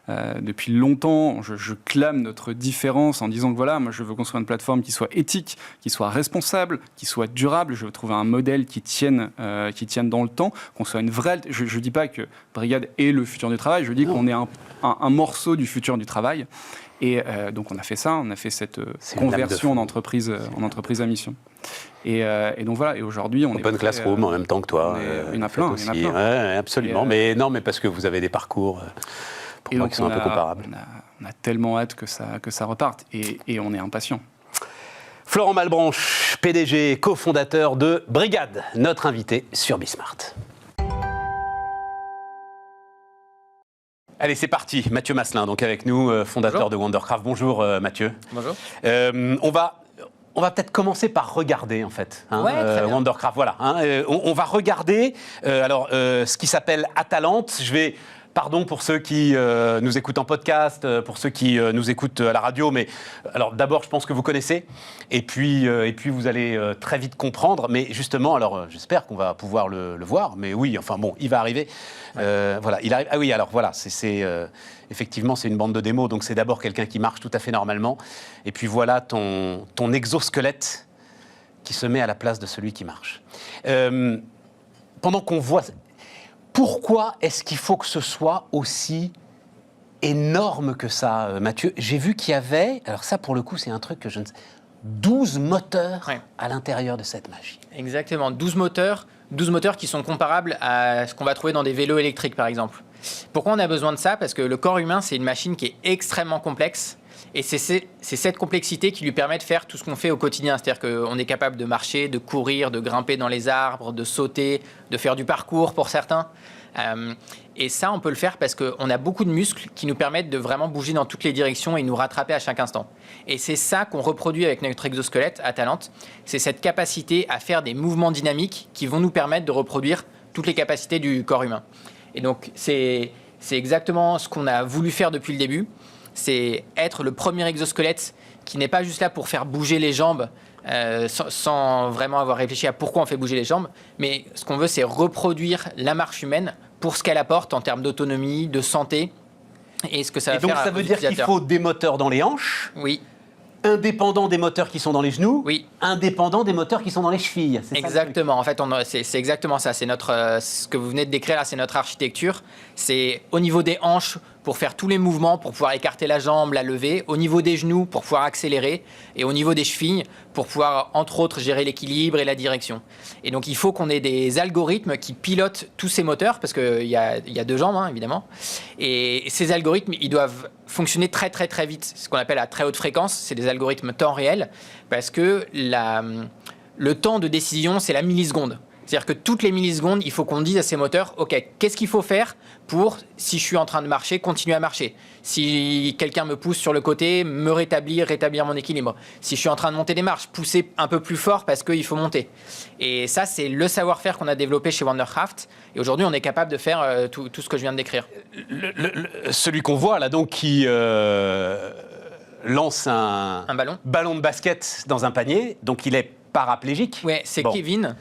Depuis longtemps, je clame notre différence en disant que voilà, moi je veux construire une plateforme qui soit éthique, qui soit responsable, qui soit durable. Je veux trouver un modèle qui tienne dans le temps, qu'on soit une vraie... Je ne dis pas que Brigad est le futur du travail, je dis qu'on est un morceau du futur du travail. Et donc on a fait ça, on a fait cette conversion en entreprise à mission. Et donc voilà, et aujourd'hui on Open Classroom en même temps que toi. Il y en a plein. Ouais, absolument, mais parce que vous avez des parcours pour moi qui sont un peu comparables. On a tellement hâte que ça reparte et on est impatient. Florent Malbranche, PDG, cofondateur de Brigad, notre invité sur Bismart. Allez, c'est parti. Mathieu Masselin, donc avec nous, fondateur de Wondercraft. Bonjour Mathieu. Bonjour. On va peut-être commencer par regarder en fait Wondercraft. Voilà. On va regarder ce qui s'appelle Atalante. Pardon pour ceux qui nous écoutent en podcast, pour ceux qui nous écoutent à la radio, mais alors d'abord je pense que vous connaissez, et puis vous allez très vite comprendre, mais justement, alors j'espère qu'on va pouvoir le voir, mais oui, enfin bon, il va arriver. Voilà, il arrive. Ah oui, alors voilà, effectivement c'est une bande de démo, donc c'est d'abord quelqu'un qui marche tout à fait normalement, et puis voilà ton exosquelette qui se met à la place de celui qui marche. Pendant qu'on voit... Pourquoi est-ce qu'il faut que ce soit aussi énorme que ça, Mathieu? J'ai vu qu'il y avait, alors ça pour le coup c'est un truc que je ne sais, 12 moteurs à l'intérieur de cette machine. Exactement, 12 moteurs qui sont comparables à ce qu'on va trouver dans des vélos électriques par exemple. Pourquoi on a besoin de ça? Parce que le corps humain c'est une machine qui est extrêmement complexe. Et c'est cette complexité qui lui permet de faire tout ce qu'on fait au quotidien. C'est-à-dire qu'on est capable de marcher, de courir, de grimper dans les arbres, de sauter, de faire du parcours pour certains. Et ça, on peut le faire parce qu'on a beaucoup de muscles qui nous permettent de vraiment bouger dans toutes les directions et nous rattraper à chaque instant. Et c'est ça qu'on reproduit avec notre exosquelette Atalante. C'est cette capacité à faire des mouvements dynamiques qui vont nous permettre de reproduire toutes les capacités du corps humain. Et donc, c'est exactement ce qu'on a voulu faire depuis le début. C'est être le premier exosquelette qui n'est pas juste là pour faire bouger les jambes sans vraiment avoir réfléchi à pourquoi on fait bouger les jambes. Mais ce qu'on veut, c'est reproduire la marche humaine pour ce qu'elle apporte en termes d'autonomie, de santé et ce que ça va faire. Et donc ça veut dire qu'il faut des moteurs dans les hanches. Oui. Indépendant des moteurs qui sont dans les genoux, oui. Indépendant des moteurs qui sont dans les chevilles. Exactement. En fait, c'est exactement ça. C'est ce que vous venez de décrire là, c'est notre architecture. C'est au niveau des hanches pour faire tous les mouvements, pour pouvoir écarter la jambe, la lever, au niveau des genoux pour pouvoir accélérer, et au niveau des chevilles pour pouvoir, entre autres, gérer l'équilibre et la direction. Et donc, il faut qu'on ait des algorithmes qui pilotent tous ces moteurs, parce qu'il y a 2 jambes, hein, évidemment. Et ces algorithmes, ils doivent fonctionner très, très, très vite. Ce qu'on appelle à très haute fréquence, c'est des algorithmes temps réel, parce que le temps de décision, c'est la milliseconde. C'est-à-dire que toutes les millisecondes, il faut qu'on dise à ces moteurs, OK, qu'est-ce qu'il faut faire pour, si je suis en train de marcher, continuer à marcher. Si quelqu'un me pousse sur le côté, me rétablir mon équilibre. Si je suis en train de monter des marches, pousser un peu plus fort parce qu'il faut monter. Et ça, c'est le savoir-faire qu'on a développé chez Wandercraft. Et aujourd'hui, on est capable de faire tout ce que je viens de décrire. Celui qu'on voit là, donc, qui lance un ballon de basket dans un panier, donc il est paraplégique. Ouais, c'est Kevin.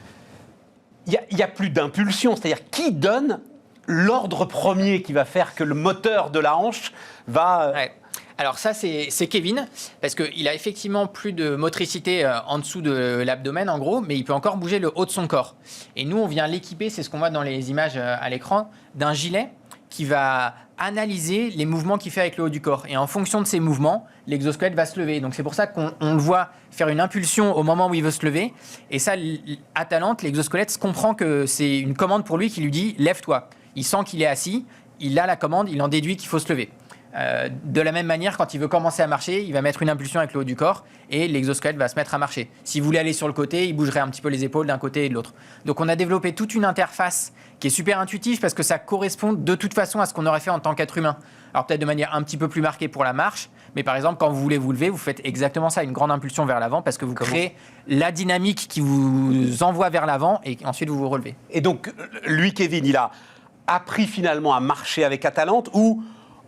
Il n'y a plus d'impulsion, c'est-à-dire qui donne l'ordre premier qui va faire que le moteur de la hanche va... Ouais. Alors ça, c'est Kevin, parce qu'il a effectivement plus de motricité en dessous de l'abdomen, en gros, mais il peut encore bouger le haut de son corps. Et nous, on vient l'équiper, c'est ce qu'on voit dans les images à l'écran, d'un gilet qui va analyser les mouvements qu'il fait avec le haut du corps. Et en fonction de ces mouvements, l'exosquelette va se lever. Donc c'est pour ça qu'on le voit faire une impulsion au moment où il veut se lever. Et ça, Atalante, l'exosquelette comprend que c'est une commande pour lui qui lui dit « lève-toi ». Il sent qu'il est assis, il a la commande, il en déduit qu'il faut se lever. De la même manière, quand il veut commencer à marcher, il va mettre une impulsion avec le haut du corps et l'exosquelette va se mettre à marcher. S'il voulait aller sur le côté, il bougerait un petit peu les épaules d'un côté et de l'autre. Donc on a développé toute une interface qui est super intuitive parce que ça correspond de toute façon à ce qu'on aurait fait en tant qu'être humain. Alors peut-être de manière un petit peu plus marquée pour la marche, mais par exemple quand vous voulez vous lever, vous faites exactement ça, une grande impulsion vers l'avant parce que vous créez la dynamique qui vous envoie vers l'avant et ensuite vous vous relevez. Et donc lui, Kevin, il a appris finalement à marcher avec Atalante ou...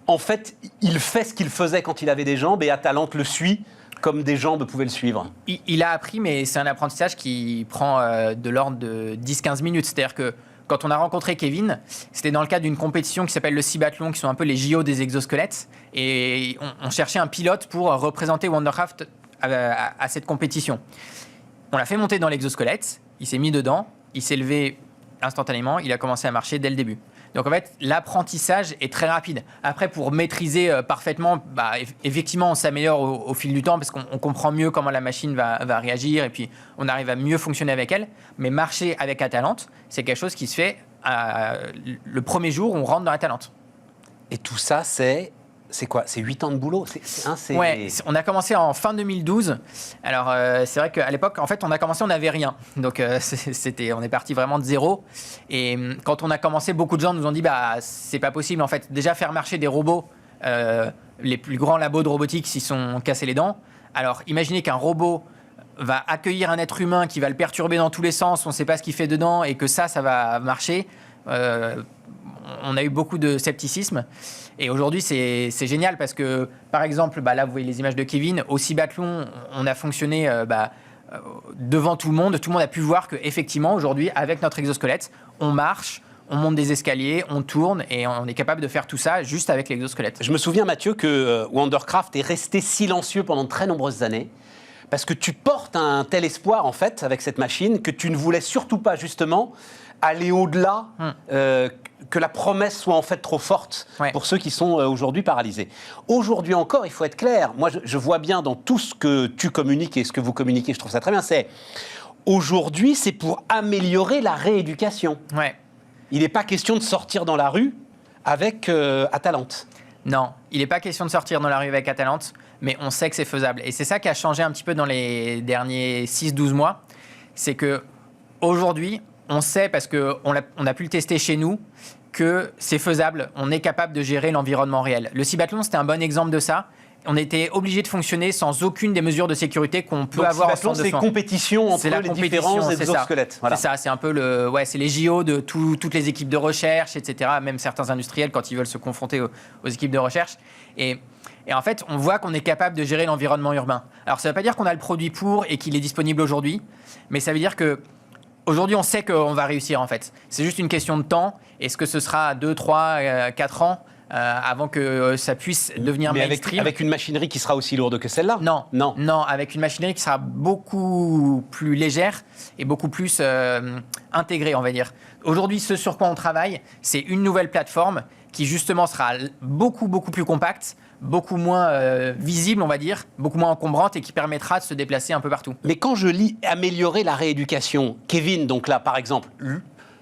En fait, il fait ce qu'il faisait quand il avait des jambes et Atalante le suit comme des jambes pouvaient le suivre. Il a appris, mais c'est un apprentissage qui prend de l'ordre de 10-15 minutes. C'est-à-dire que quand on a rencontré Kevin, c'était dans le cadre d'une compétition qui s'appelle le Cibathlon, qui sont un peu les JO des exosquelettes. Et on cherchait un pilote pour représenter Wandercraft à cette compétition. On l'a fait monter dans l'exosquelette, il s'est mis dedans, il s'est levé instantanément, il a commencé à marcher dès le début. Donc en fait, l'apprentissage est très rapide. Après, pour maîtriser parfaitement, effectivement, on s'améliore au fil du temps parce qu'on comprend mieux comment la machine va réagir et puis on arrive à mieux fonctionner avec elle. Mais marcher avec Atalante, c'est quelque chose qui se fait le premier jour où on rentre dans Atalante. Et tout ça, c'est quoi? C'est 8 ans de boulot? Ouais, on a commencé en fin 2012. Alors, c'est vrai qu'à l'époque, en fait, on a commencé, on n'avait rien. Donc, on est parti vraiment de zéro. Et quand on a commencé, beaucoup de gens nous ont dit, c'est pas possible, en fait. Déjà, faire marcher des robots, les plus grands labos de robotique s'y sont cassés les dents. Alors, imaginez qu'un robot va accueillir un être humain qui va le perturber dans tous les sens, on ne sait pas ce qu'il fait dedans, et que ça va marcher. On a eu beaucoup de scepticisme. Et aujourd'hui, c'est génial parce que, par exemple, là, vous voyez les images de Kevin. Au Cibathlon, on a fonctionné devant tout le monde. Tout le monde a pu voir qu'effectivement, aujourd'hui, avec notre exosquelette, on marche, on monte des escaliers, on tourne et on est capable de faire tout ça juste avec l'exosquelette. Je me souviens, Mathieu, que Wandercraft est resté silencieux pendant de très nombreuses années parce que tu portes un tel espoir, en fait, avec cette machine, que tu ne voulais surtout pas, justement, aller au-delà, que la promesse soit en fait trop forte pour ceux qui sont aujourd'hui paralysés. Aujourd'hui encore, il faut être clair, moi je vois bien dans tout ce que tu communiques et ce que vous communiquez, je trouve ça très bien, c'est aujourd'hui c'est pour améliorer la rééducation. Ouais. Il n'est pas question de sortir dans la rue avec Atalante. Non, il n'est pas question de sortir dans la rue avec Atalante, mais on sait que c'est faisable. Et c'est ça qui a changé un petit peu dans les derniers 6-12 mois, c'est que aujourd'hui, on sait, parce qu'on a pu le tester chez nous, que c'est faisable. On est capable de gérer l'environnement réel. Le Cibathlon, c'était un bon exemple de ça. On était obligé de fonctionner sans aucune des mesures de sécurité qu'on peut avoir en centre de soins. C'est compétition entre les différents exosquelettes. Voilà. C'est ça, c'est un peu c'est les JO de toutes les équipes de recherche, etc. Même certains industriels quand ils veulent se confronter aux équipes de recherche. Et en fait, on voit qu'on est capable de gérer l'environnement urbain. Alors, ça ne veut pas dire qu'on a le produit pour et qu'il est disponible aujourd'hui, mais ça veut dire que aujourd'hui, on sait qu'on va réussir, en fait. C'est juste une question de temps. Est-ce que ce sera 2, 3, 4 ans ? avant que ça puisse devenir Mais mainstream. avec une machinerie qui sera aussi lourde que celle-là? Non, avec une machinerie qui sera beaucoup plus légère et beaucoup plus intégrée, on va dire. Aujourd'hui, ce sur quoi on travaille, c'est une nouvelle plateforme qui justement sera beaucoup plus compacte, beaucoup moins visible, on va dire, beaucoup moins encombrante et qui permettra de se déplacer un peu partout. Mais quand je lis améliorer la rééducation, Kevin, donc là, par exemple,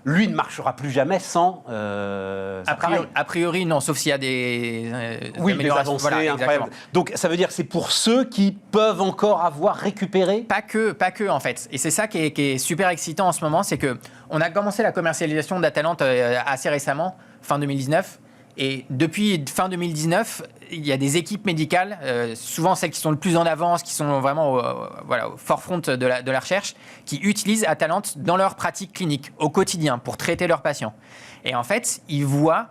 lui ne marchera plus jamais sans A priori, non, sauf s'il y a des des améliorations. avancées Voilà, incroyables. exactement. Donc ça veut dire que c'est pour ceux qui peuvent encore avoir récupéré? Pas que en fait. Et c'est ça qui est super excitant en ce moment, c'est que on a commencé la commercialisation d'Atalante assez récemment, fin 2019. Et depuis fin 2019, il y a des équipes médicales, souvent celles qui sont le plus en avance, qui sont vraiment au forefront de la recherche, qui utilisent Atalante dans leur pratique clinique, au quotidien, pour traiter leurs patients. Et en fait, ils voient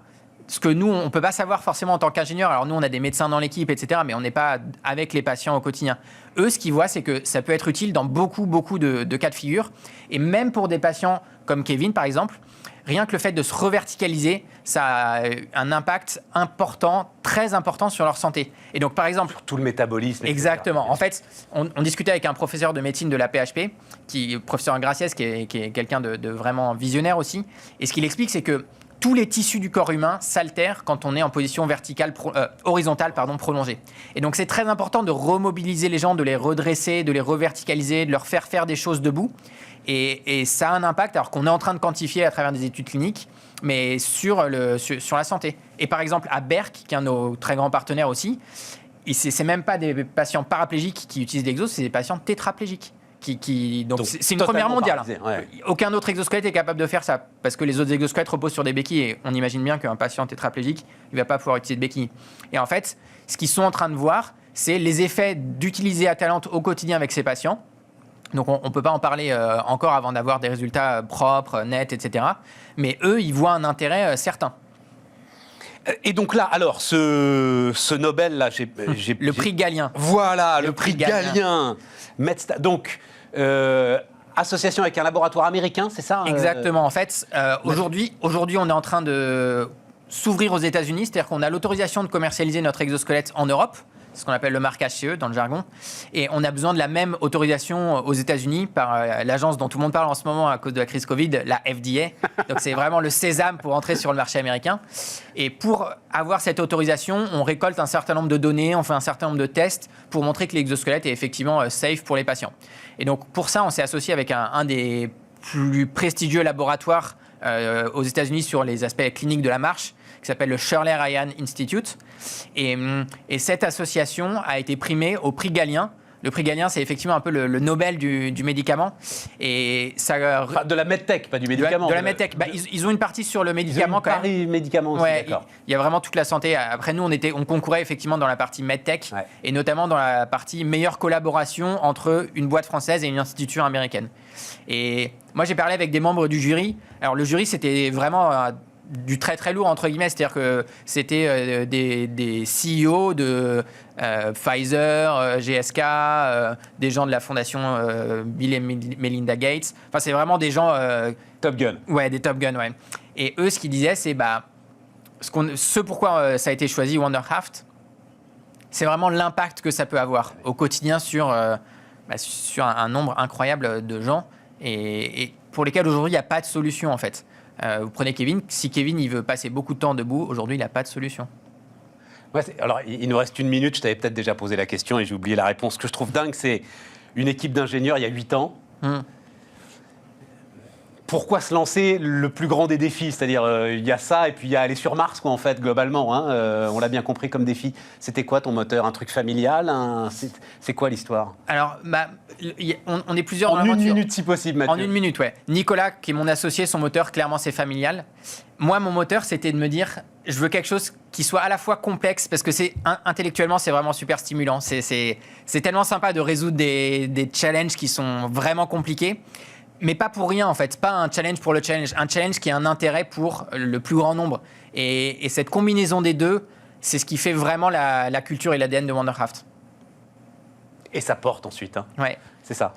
ce que nous, on ne peut pas savoir forcément en tant qu'ingénieur. Alors nous, on a des médecins dans l'équipe, etc., mais on n'est pas avec les patients au quotidien. Eux, ce qu'ils voient, c'est que ça peut être utile dans beaucoup de cas de figure. Et même pour des patients comme Kevin, par exemple, rien que le fait de se reverticaliser, ça a un impact important, très important sur leur santé. Et donc, par exemple... Tout le métabolisme. etc. Exactement. En fait, on discutait avec un professeur de médecine de la PHP, professeur Graciès, qui est quelqu'un de vraiment visionnaire aussi. Et ce qu'il explique, c'est que tous les tissus du corps humain s'altèrent quand on est en position horizontale prolongée. Et donc, c'est très important de remobiliser les gens, de les redresser, de les reverticaliser, de leur faire des choses debout. Et ça a un impact, alors qu'on est en train de quantifier à travers des études cliniques, mais sur la santé. Et par exemple, à Berck, qui est un de nos très grands partenaires aussi, c'est même pas des patients paraplégiques qui utilisent l'exo, c'est des patients tétraplégiques. Donc c'est une première mondiale. Ouais. Aucun autre exosquelette est capable de faire ça, parce que les autres exosquelettes reposent sur des béquilles, et on imagine bien qu'un patient tétraplégique, il ne va pas pouvoir utiliser de béquilles. Et en fait, ce qu'ils sont en train de voir, c'est les effets d'utiliser Atalante au quotidien avec ces patients. Donc on ne peut pas en parler encore avant d'avoir des résultats propres, nets, etc. Mais eux, ils voient un intérêt certain. Et donc là, alors, ce Nobel, là, Le prix Galien. Voilà, le prix Galien. Donc, association avec un laboratoire américain, c'est ça? Exactement. En fait, aujourd'hui, on est en train de s'ouvrir aux États-Unis, c'est-à-dire qu'on a l'autorisation de commercialiser notre exosquelette en Europe. C'est ce qu'on appelle le marquage CE dans le jargon. Et on a besoin de la même autorisation aux États-Unis par l'agence dont tout le monde parle en ce moment à cause de la crise Covid, la FDA. Donc c'est vraiment le sésame pour entrer sur le marché américain. Et pour avoir cette autorisation, on récolte un certain nombre de données, on fait un certain nombre de tests pour montrer que l'exosquelette est effectivement safe pour les patients. Et donc pour ça, on s'est associé avec un des plus prestigieux laboratoires aux États-Unis sur les aspects cliniques de la marche, qui s'appelle le Shirley Ryan Institute. Et cette association a été primée au prix Galien. Le prix Galien, c'est effectivement un peu le Nobel du médicament. Et ça, enfin, de la medtech, pas du médicament. De la medtech. Ils ont une partie sur le médicament quand même. Médicament aussi, ouais, d'accord. Il y a vraiment toute la santé. Après, nous, on concourait effectivement dans la partie medtech, ouais, et notamment dans la partie meilleure collaboration entre une boîte française et une institution américaine. Et moi, j'ai parlé avec des membres du jury. Alors, le jury, c'était vraiment du très très lourd entre guillemets, c'est-à-dire que c'était des CEO de Pfizer, GSK, des gens de la fondation Bill et Melinda Gates. Enfin, c'est vraiment des gens Top Gun. Ouais, des Top Gun, ouais. Et eux, ce qu'ils disaient, c'est ce pourquoi ça a été choisi Wonderhaft, c'est vraiment l'impact que ça peut avoir au quotidien sur un nombre incroyable de gens et pour lesquels aujourd'hui il n'y a pas de solution en fait. Vous prenez Kevin, si Kevin il veut passer beaucoup de temps debout, aujourd'hui il n'a pas de solution. Ouais, alors il nous reste 1 minute, je t'avais peut-être déjà posé la question et j'ai oublié la réponse. Ce que je trouve dingue, c'est une équipe d'ingénieurs il y a 8 ans. Pourquoi se lancer le plus grand des défis? C'est-à-dire, il y a ça et puis il y a aller sur Mars, quoi, en fait, globalement. Hein, on l'a bien compris comme défi. C'était quoi ton moteur? Un truc familial? C'est quoi l'histoire? Alors, on est plusieurs dans l'aventure. En 1 minute, si possible, Mathieu. En 1 minute, ouais. Nicolas, qui est mon associé, son moteur, clairement, c'est familial. Moi, mon moteur, c'était de me dire, je veux quelque chose qui soit à la fois complexe, parce que intellectuellement, c'est vraiment super stimulant. C'est tellement sympa de résoudre des challenges qui sont vraiment compliqués. Mais pas pour rien en fait, pas un challenge pour le challenge, un challenge qui a un intérêt pour le plus grand nombre. Et cette combinaison des deux, c'est ce qui fait vraiment la culture et l'ADN de Wonderhaft. Et ça porte ensuite. Hein. Ouais. C'est ça.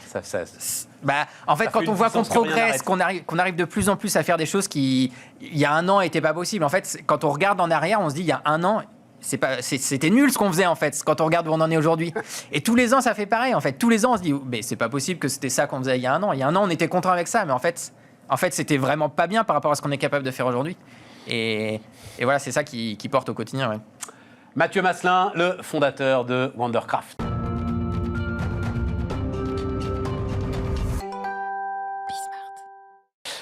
En fait, Ça quand fait on une voit qu'on puissance que rien progresse, qu'on arrive de plus en plus à faire des choses qui, il y a un an, n'étaient pas possibles. En fait, quand on regarde en arrière, on se dit, il y a un an, c'était nul ce qu'on faisait, en fait, quand on regarde où on en est aujourd'hui. Et tous les ans, ça fait pareil, en fait. Tous les ans, on se dit, mais c'est pas possible que c'était ça qu'on faisait il y a un an. Il y a un an, on était content avec ça, mais en fait, c'était vraiment pas bien par rapport à ce qu'on est capable de faire aujourd'hui. Et voilà, c'est ça qui porte au quotidien. Ouais. Mathieu Masselin, le fondateur de Wondercraft.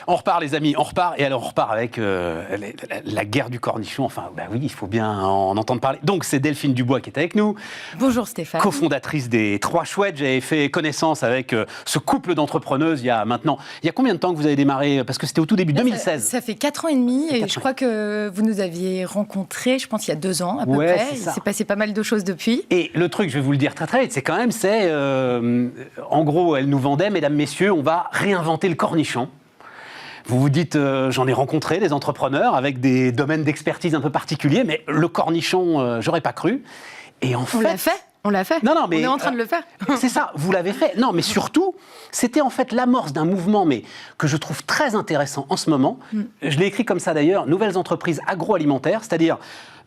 On repart, les amis, on repart. Et alors, on repart avec la guerre du cornichon. Enfin, oui, il faut bien en entendre parler. Donc, c'est Delphine Dubois qui est avec nous. Bonjour Stéphane. Cofondatrice des Trois Chouettes. J'avais fait connaissance avec ce couple d'entrepreneuses il y a combien de temps que vous avez démarré? Parce que c'était au tout début, 2016. Ça fait 4 ans et demi. Et je crois que vous nous aviez rencontrés, je pense, il y a 2 ans à peu près. Il s'est passé pas mal de choses depuis. Et le truc, je vais vous le dire très très vite, c'est quand même, en gros, elle nous vendait, mesdames, messieurs, on va réinventer le cornichon. Vous vous dites, j'en ai rencontré des entrepreneurs avec des domaines d'expertise un peu particuliers, mais le cornichon, j'aurais pas cru. Et en fait... On l'a fait. Non, mais, on est en train de le faire. C'est ça, vous l'avez fait. Non, mais surtout, c'était en fait l'amorce d'un mouvement que je trouve très intéressant en ce moment. Je l'ai écrit comme ça d'ailleurs, Nouvelles entreprises agroalimentaires, c'est-à-dire,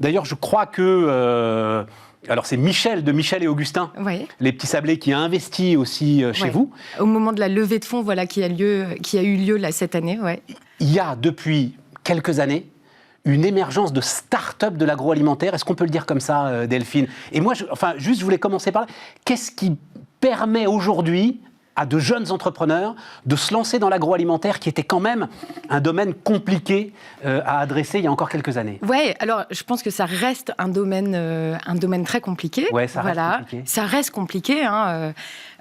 d'ailleurs, je crois que... alors c'est Michel de Michel et Augustin, les petits sablés, qui a investi aussi chez vous. Au moment de la levée de fonds, qui a eu lieu là, cette année. Ouais. Il y a depuis quelques années une émergence de start-up de l'agroalimentaire. Est-ce qu'on peut le dire comme ça, Delphine? Et moi, je voulais commencer par là. Qu'est-ce qui permet aujourd'hui à de jeunes entrepreneurs de se lancer dans l'agroalimentaire, qui était quand même un domaine compliqué à adresser il y a encore quelques années? Oui, alors je pense que ça reste un domaine très compliqué. Ouais, ça reste compliqué. Ça reste compliqué,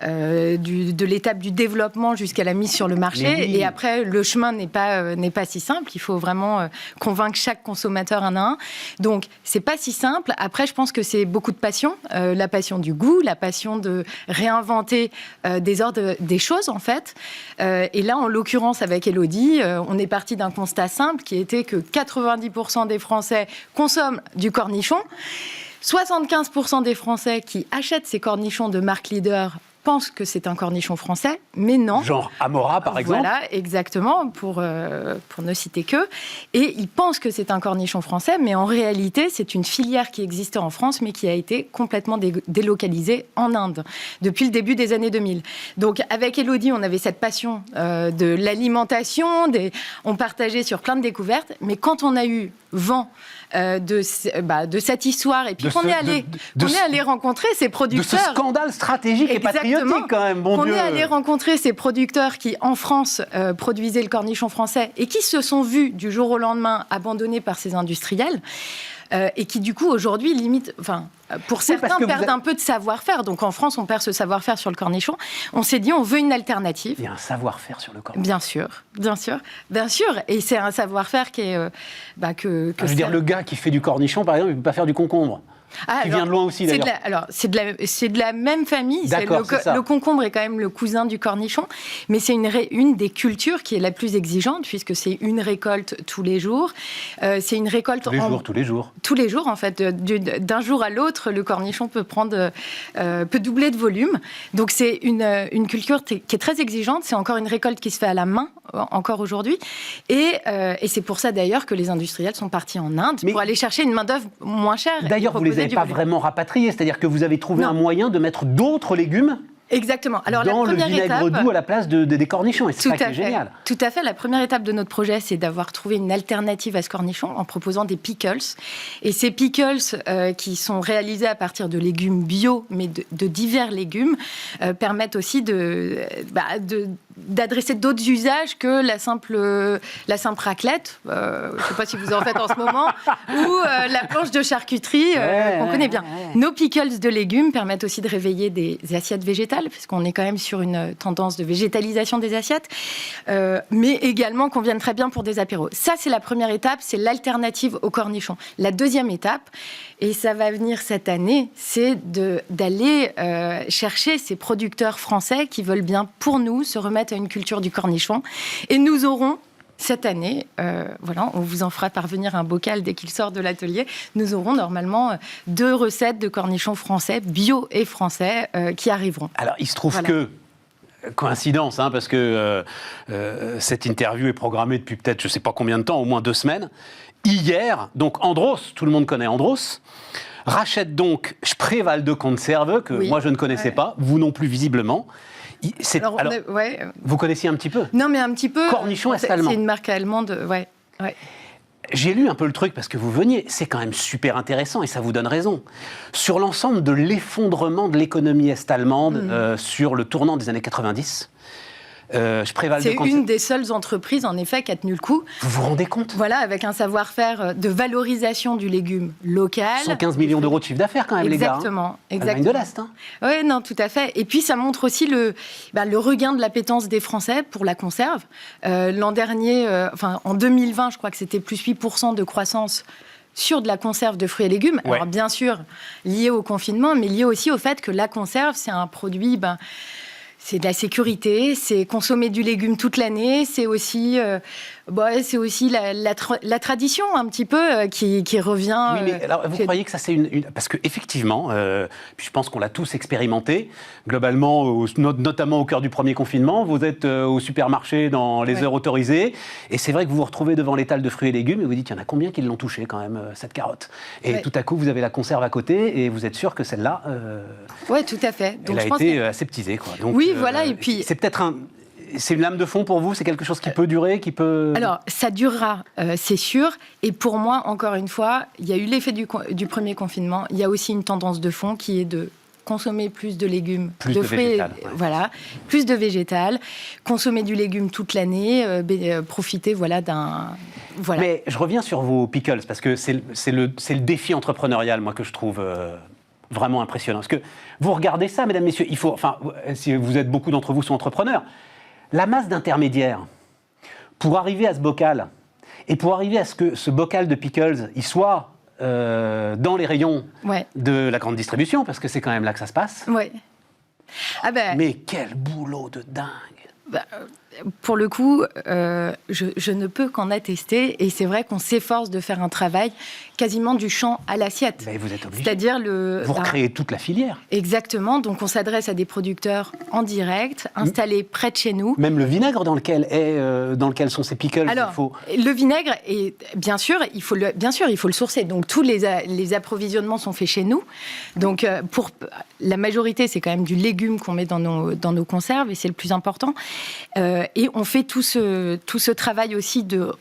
de l'étape du développement jusqu'à la mise sur le marché. Oui. Et après, le chemin n'est pas si simple. Il faut vraiment convaincre chaque consommateur un à un. Donc, c'est pas si simple. Après, je pense que c'est beaucoup de passion. La passion du goût, la passion de réinventer des choses, en fait. Et là, en l'occurrence, avec Elodie, on est parti d'un constat simple qui était que 90% des Français consomment du cornichon. 75% des Français qui achètent ces cornichons de marque leader pensent que c'est un cornichon français, mais non. Genre Amora, par exemple. Voilà, exactement, pour ne citer que. Et ils pensent que c'est un cornichon français, mais en réalité, c'est une filière qui existait en France, mais qui a été complètement délocalisée en Inde depuis le début des années 2000. Donc, avec Elodie, on avait cette passion de l'alimentation, on partageait sur plein de découvertes, mais quand on a eu vent de cette histoire, et puis qu'on est allé rencontrer ces producteurs... De ce scandale stratégique et patriotique, quand même, bon Dieu. On est allé rencontrer ces producteurs qui, en France, produisaient le cornichon français et qui se sont vus, du jour au lendemain, abandonnés par ces industriels. Et qui, du coup, aujourd'hui, limite... pour certains, perdent un peu de savoir-faire. Donc, en France, on perd ce savoir-faire sur le cornichon. On s'est dit, on veut une alternative. Il y a un savoir-faire sur le cornichon. Bien sûr. Et c'est un savoir-faire qui est... je veux dire, le gars qui fait du cornichon, par exemple, il ne peut pas faire du concombre. Qui vient de loin aussi, d'ailleurs. C'est de la même famille. D'accord, le concombre est quand même le cousin du cornichon, mais c'est une des cultures qui est la plus exigeante, puisque c'est une récolte tous les jours. C'est une récolte tous les jours. Tous les jours, en fait. D'un jour à l'autre, le cornichon peut doubler de volume. Donc, c'est une culture qui est très exigeante. C'est encore une récolte qui se fait à la main, encore aujourd'hui. Et c'est pour ça, d'ailleurs, que les industriels sont partis en Inde pour aller chercher une main-d'œuvre moins chère. D'ailleurs, vous les avez pas vraiment rapatriés, c'est-à-dire que vous avez trouvé un moyen de mettre d'autres légumes Exactement. Alors, dans le vinaigre doux à la place des cornichons, et c'est ça qui est génial. Tout à fait. La première étape de notre projet, c'est d'avoir trouvé une alternative à ce cornichon en proposant des pickles. Et ces pickles, qui sont réalisés à partir de légumes bio, mais de divers légumes, permettent aussi d'adresser d'autres usages que la simple raclette, je ne sais pas si vous en faites en ce moment, ou la planche de charcuterie qu'on connaît bien. Nos pickles de légumes permettent aussi de réveiller des assiettes végétales, puisqu'on est quand même sur une tendance de végétalisation des assiettes, mais également qu'on vienne très bien pour des apéros. Ça, c'est la première étape, c'est l'alternative au cornichon. La deuxième étape, et ça va venir cette année, c'est d'aller chercher ces producteurs français qui veulent bien, pour nous, se remettre à une culture du cornichon. Et nous aurons cette année, voilà, on vous en fera parvenir un bocal dès qu'il sort de l'atelier. Nous aurons normalement 2 recettes de cornichons français, bio et français, qui arriveront. Alors, il se trouve que, coïncidence, parce que cette interview est programmée depuis peut-être je ne sais pas combien de temps, au moins 2 semaines. Hier, donc Andros, tout le monde connaît Andros, rachète donc Spreewald de Conserve, que moi je ne connaissais pas, vous non plus visiblement. Vous connaissiez un petit peu? Non, mais un petit peu. Cornichon est-allemand. C'est une marque allemande, ouais. J'ai lu un peu le truc parce que vous veniez, c'est quand même super intéressant et ça vous donne raison. Sur l'ensemble de l'effondrement de l'économie est-allemande sur le tournant des années 90, c'est une des seules entreprises, en effet, qui a tenu le coup. Vous vous rendez compte? Voilà, avec un savoir-faire de valorisation du légume local. 115 millions d'euros de chiffre d'affaires, quand même, les gars. Exactement. Allemagne de l'Est. Oui, non, tout à fait. Et puis, ça montre aussi le regain de l'appétence des Français pour la conserve. L'an dernier, en 2020, je crois que c'était plus 8% de croissance sur de la conserve de fruits et légumes. Ouais. Alors, bien sûr, lié au confinement, mais lié aussi au fait que la conserve, c'est un produit... c'est de la sécurité, c'est consommer du légume toute l'année, c'est aussi la tradition un petit peu qui revient. Oui, mais alors, vous croyez que ça c'est une... Parce qu'effectivement, puis je pense qu'on l'a tous expérimenté, globalement, notamment au cœur du premier confinement, vous êtes au supermarché dans les heures autorisées, et c'est vrai que vous vous retrouvez devant l'étal de fruits et légumes, et vous dites, il y en a combien qui l'ont touché quand même, cette carotte? Et tout à coup, vous avez la conserve à côté, et vous êtes sûr que celle-là... Oui, tout à fait. Donc, elle a été aseptisée, quoi. Donc, oui, voilà, et puis... C'est peut-être c'est une lame de fond pour vous? C'est quelque chose qui peut durer, qui peut... Alors, ça durera, c'est sûr. Et pour moi, encore une fois, il y a eu l'effet du premier confinement. Il y a aussi une tendance de fond qui est de consommer plus de légumes, plus de fruits, végétal, voilà, plus de végétal, consommer du légume toute l'année, profiter, d'un... Voilà. Mais je reviens sur vos pickles, parce que c'est le défi entrepreneurial, moi, que je trouve... vraiment impressionnant. Parce que vous regardez ça, mesdames, messieurs, si vous êtes, beaucoup d'entre vous sont entrepreneurs, la masse d'intermédiaires, pour arriver à ce bocal, et pour arriver à ce que ce bocal de pickles, il soit dans les rayons de la grande distribution, parce que c'est quand même là que ça se passe. Ouais. Mais quel boulot de dingue! Pour le coup, je ne peux qu'en attester. Et c'est vrai qu'on s'efforce de faire un travail quasiment du champ à l'assiette. Mais vous êtes obligé. C'est-à-dire vous recréez toute la filière. Exactement. Donc on s'adresse à des producteurs en direct, installés près de chez nous. Même le vinaigre dans lequel sont ces pickles. Alors, le vinaigre, bien sûr, il faut le sourcer. Donc tous les approvisionnements sont faits chez nous. Donc pour la majorité, c'est quand même du légume qu'on met dans nos conserves et c'est le plus important. Et on fait tout ce travail aussi de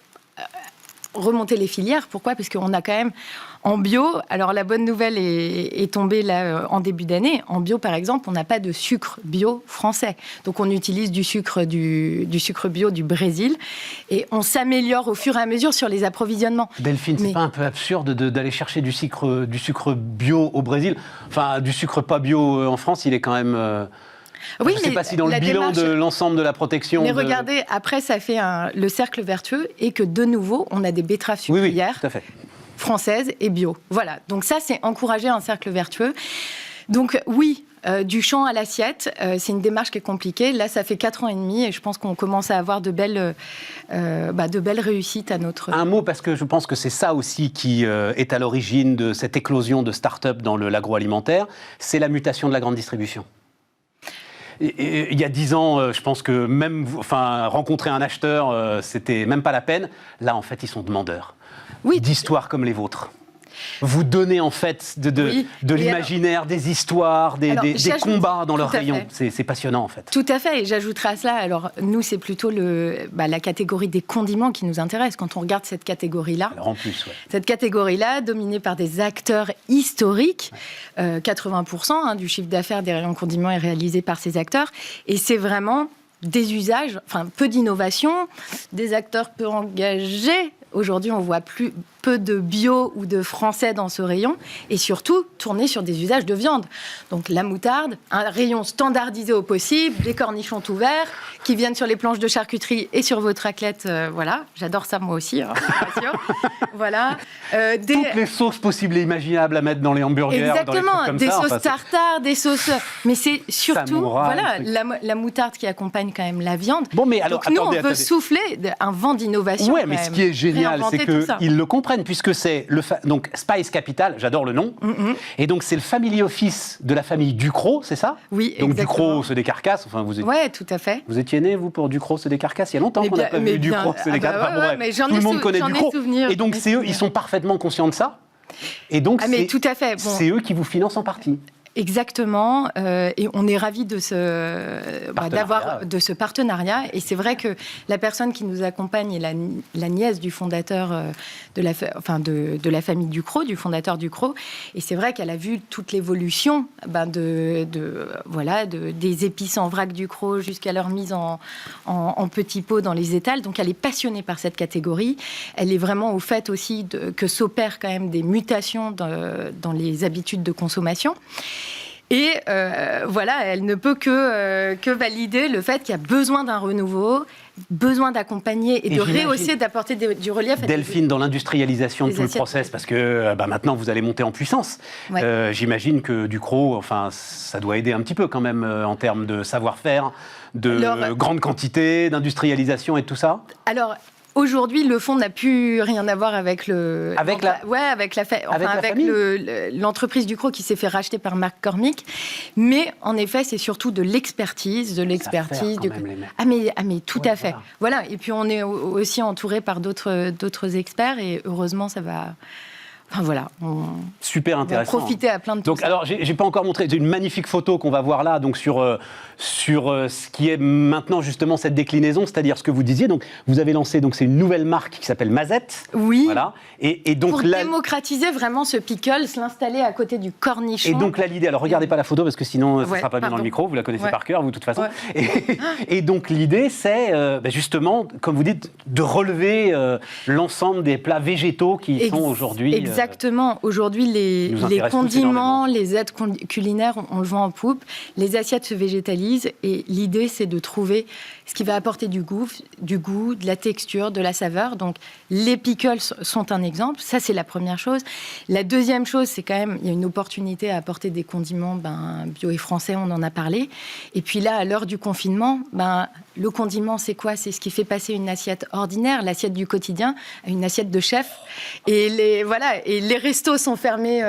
remonter les filières. Pourquoi ? Parce qu'on a quand même en bio, alors la bonne nouvelle est tombée là en début d'année. En bio, par exemple, on n'a pas de sucre bio français. Donc on utilise du sucre bio du Brésil et on s'améliore au fur et à mesure sur les approvisionnements. Delphine, c'est pas un peu absurde d'aller chercher du sucre bio au Brésil ? Enfin, du sucre pas bio en France, il est quand même... Oui, je ne sais pas si dans le bilan de l'ensemble de la protection... Mais regardez, après, ça fait le cercle vertueux et que, de nouveau, on a des betteraves sucrières tout à fait. Françaises et bio. Voilà, donc ça, c'est encourager un cercle vertueux. Donc oui, du champ à l'assiette, c'est une démarche qui est compliquée. Là, ça fait 4 ans et demi et je pense qu'on commence à avoir de belles réussites à notre... Un mot, parce que je pense que c'est ça aussi qui est à l'origine de cette éclosion de start-up dans l'agroalimentaire, c'est la mutation de la grande distribution. Et il y a 10 ans, je pense que même rencontrer un acheteur, c'était même pas la peine. Là, en fait, ils sont demandeurs d'histoires comme les vôtres. Vous donnez en fait de l'imaginaire, des histoires, des combats dans leurs rayons. C'est passionnant en fait. Tout à fait, et j'ajouterai à cela, alors nous c'est plutôt la catégorie des condiments qui nous intéresse quand on regarde cette catégorie-là. Alors en plus, cette catégorie-là, dominée par des acteurs historiques, 80% du chiffre d'affaires des rayons condiments est réalisé par ces acteurs, et c'est vraiment des usages, peu d'innovation, des acteurs peu engagés. Aujourd'hui, on voit peu de bio ou de français dans ce rayon, et surtout tourner sur des usages de viande. Donc la moutarde, un rayon standardisé au possible, des cornichons tout verts, qui viennent sur les planches de charcuterie et sur votre raclette, voilà, j'adore ça moi aussi, hein, bien sûr. Voilà. Toutes les sauces possibles et imaginables à mettre dans les hamburgers, exactement, dans les trucs comme des ça. sauces tartare, des sauces... Mais c'est surtout, Samouraï, voilà, la moutarde qui accompagne quand même la viande. Bon, mais alors, donc nous, attendez, on veut souffler un vent d'innovation. Ouais, mais ce qui est génial, c'est réinventer tout ça. qu'ils le comprennent, puisque c'est donc Spice Capital, j'adore le nom, et donc c'est le family office de la famille Ducrot, c'est ça? Oui, donc exactement. Ducrot se décarcasse, enfin Ouais, tout à fait. Vous étiez né, vous, pour Ducrot se décarcasse? Il y a longtemps qu'on n'a pas vu Ducrot se décarcasse. Bah, Enfin, bon, mais bref, tout le monde connaît Ducrot. Et donc c'est eux, ils sont parfaitement conscients de ça. Et donc tout à fait. Bon. C'est eux qui vous financent en partie. Exactement, et on est ravis de d'avoir de ce partenariat. Et c'est vrai que la personne qui nous accompagne est la nièce du fondateur de la famille Ducrot, du fondateur Ducrot. Et c'est vrai qu'elle a vu toute l'évolution des épices en vrac Ducrot jusqu'à leur mise en petits pots dans les étals. Donc elle est passionnée par cette catégorie. Elle est vraiment au fait aussi que s'opèrent quand même des mutations dans les habitudes de consommation. Et elle ne peut que valider le fait qu'il y a besoin d'un renouveau, besoin d'accompagner et de rehausser, d'apporter du relief. Delphine, dans l'industrialisation de tout le process, parce que maintenant vous allez monter en puissance, j'imagine que Ducrot, ça doit aider un petit peu quand même en termes de savoir-faire, de grande quantité, d'industrialisation et tout ça. Alors, aujourd'hui, le fonds n'a plus rien à voir avec l'entreprise Ducrot qui s'est fait racheter par Marc Cormick. Mais en effet, c'est surtout de l'expertise, mais tout à fait. Voilà. Et puis on est aussi entouré par d'autres experts et heureusement, ça va. Enfin voilà, super intéressant. On va profiter à plein de donc, alors, j'ai pas encore montré, j'ai une magnifique photo qu'on va voir là, donc sur ce qui est maintenant justement cette déclinaison, c'est-à-dire ce que vous disiez. Donc, vous avez lancé, donc c'est une nouvelle marque qui s'appelle Mazette. Oui. Voilà. Et donc pour démocratiser vraiment ce pickles, l'installer à côté du cornichon. Et donc là, l'idée, alors regardez pas la photo parce que sinon, ça sera pas bien dans le micro. Vous la connaissez par cœur, vous de toute façon. Ouais. Et donc l'idée, c'est justement, comme vous dites, de relever l'ensemble des plats végétaux qui sont aujourd'hui. Exactement. Aujourd'hui, les condiments, les aides culinaires, on le voit en poupe. Les assiettes se végétalisent et l'idée, c'est de trouver ce qui va apporter du goût, de la texture, de la saveur. Donc, les pickles sont un exemple. Ça, c'est la première chose. La deuxième chose, c'est quand même, il y a une opportunité à apporter des condiments bio et français, on en a parlé. Et puis là, à l'heure du confinement, le condiment, c'est quoi? C'est ce qui fait passer une assiette ordinaire, l'assiette du quotidien, à une assiette de chef. Et les restos sont fermés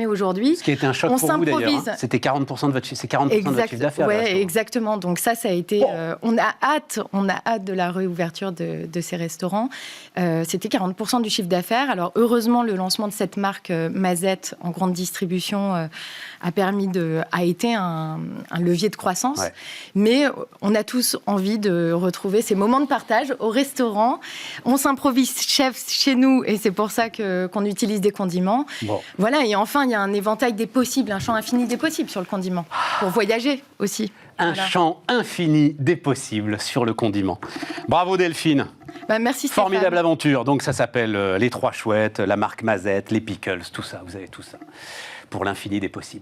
aujourd'hui. Ce qui a été un choc pour vous d'ailleurs. Hein. C'était 40% de votre chiffre d'affaires. Oui, exactement. Donc ça a été... on a hâte de la réouverture de ces restaurants. C'était 40% du chiffre d'affaires. Alors heureusement, le lancement de cette marque Mazette en grande distribution a été un levier de croissance. Ouais. Mais on a tous envie de retrouver ces moments de partage au restaurant. On s'improvise chef chez nous et c'est pour ça qu'on utilise des condiments. Bon. Voilà, et enfin, il y a un éventail des possibles, un champ infini des possibles sur le condiment, pour voyager aussi. Un champ infini des possibles sur le condiment. Bravo Delphine. Merci Stéphane. Formidable aventure. Donc ça s'appelle Les Trois Chouettes, la marque Mazette, les pickles, tout ça. Vous avez tout ça pour l'infini des possibles.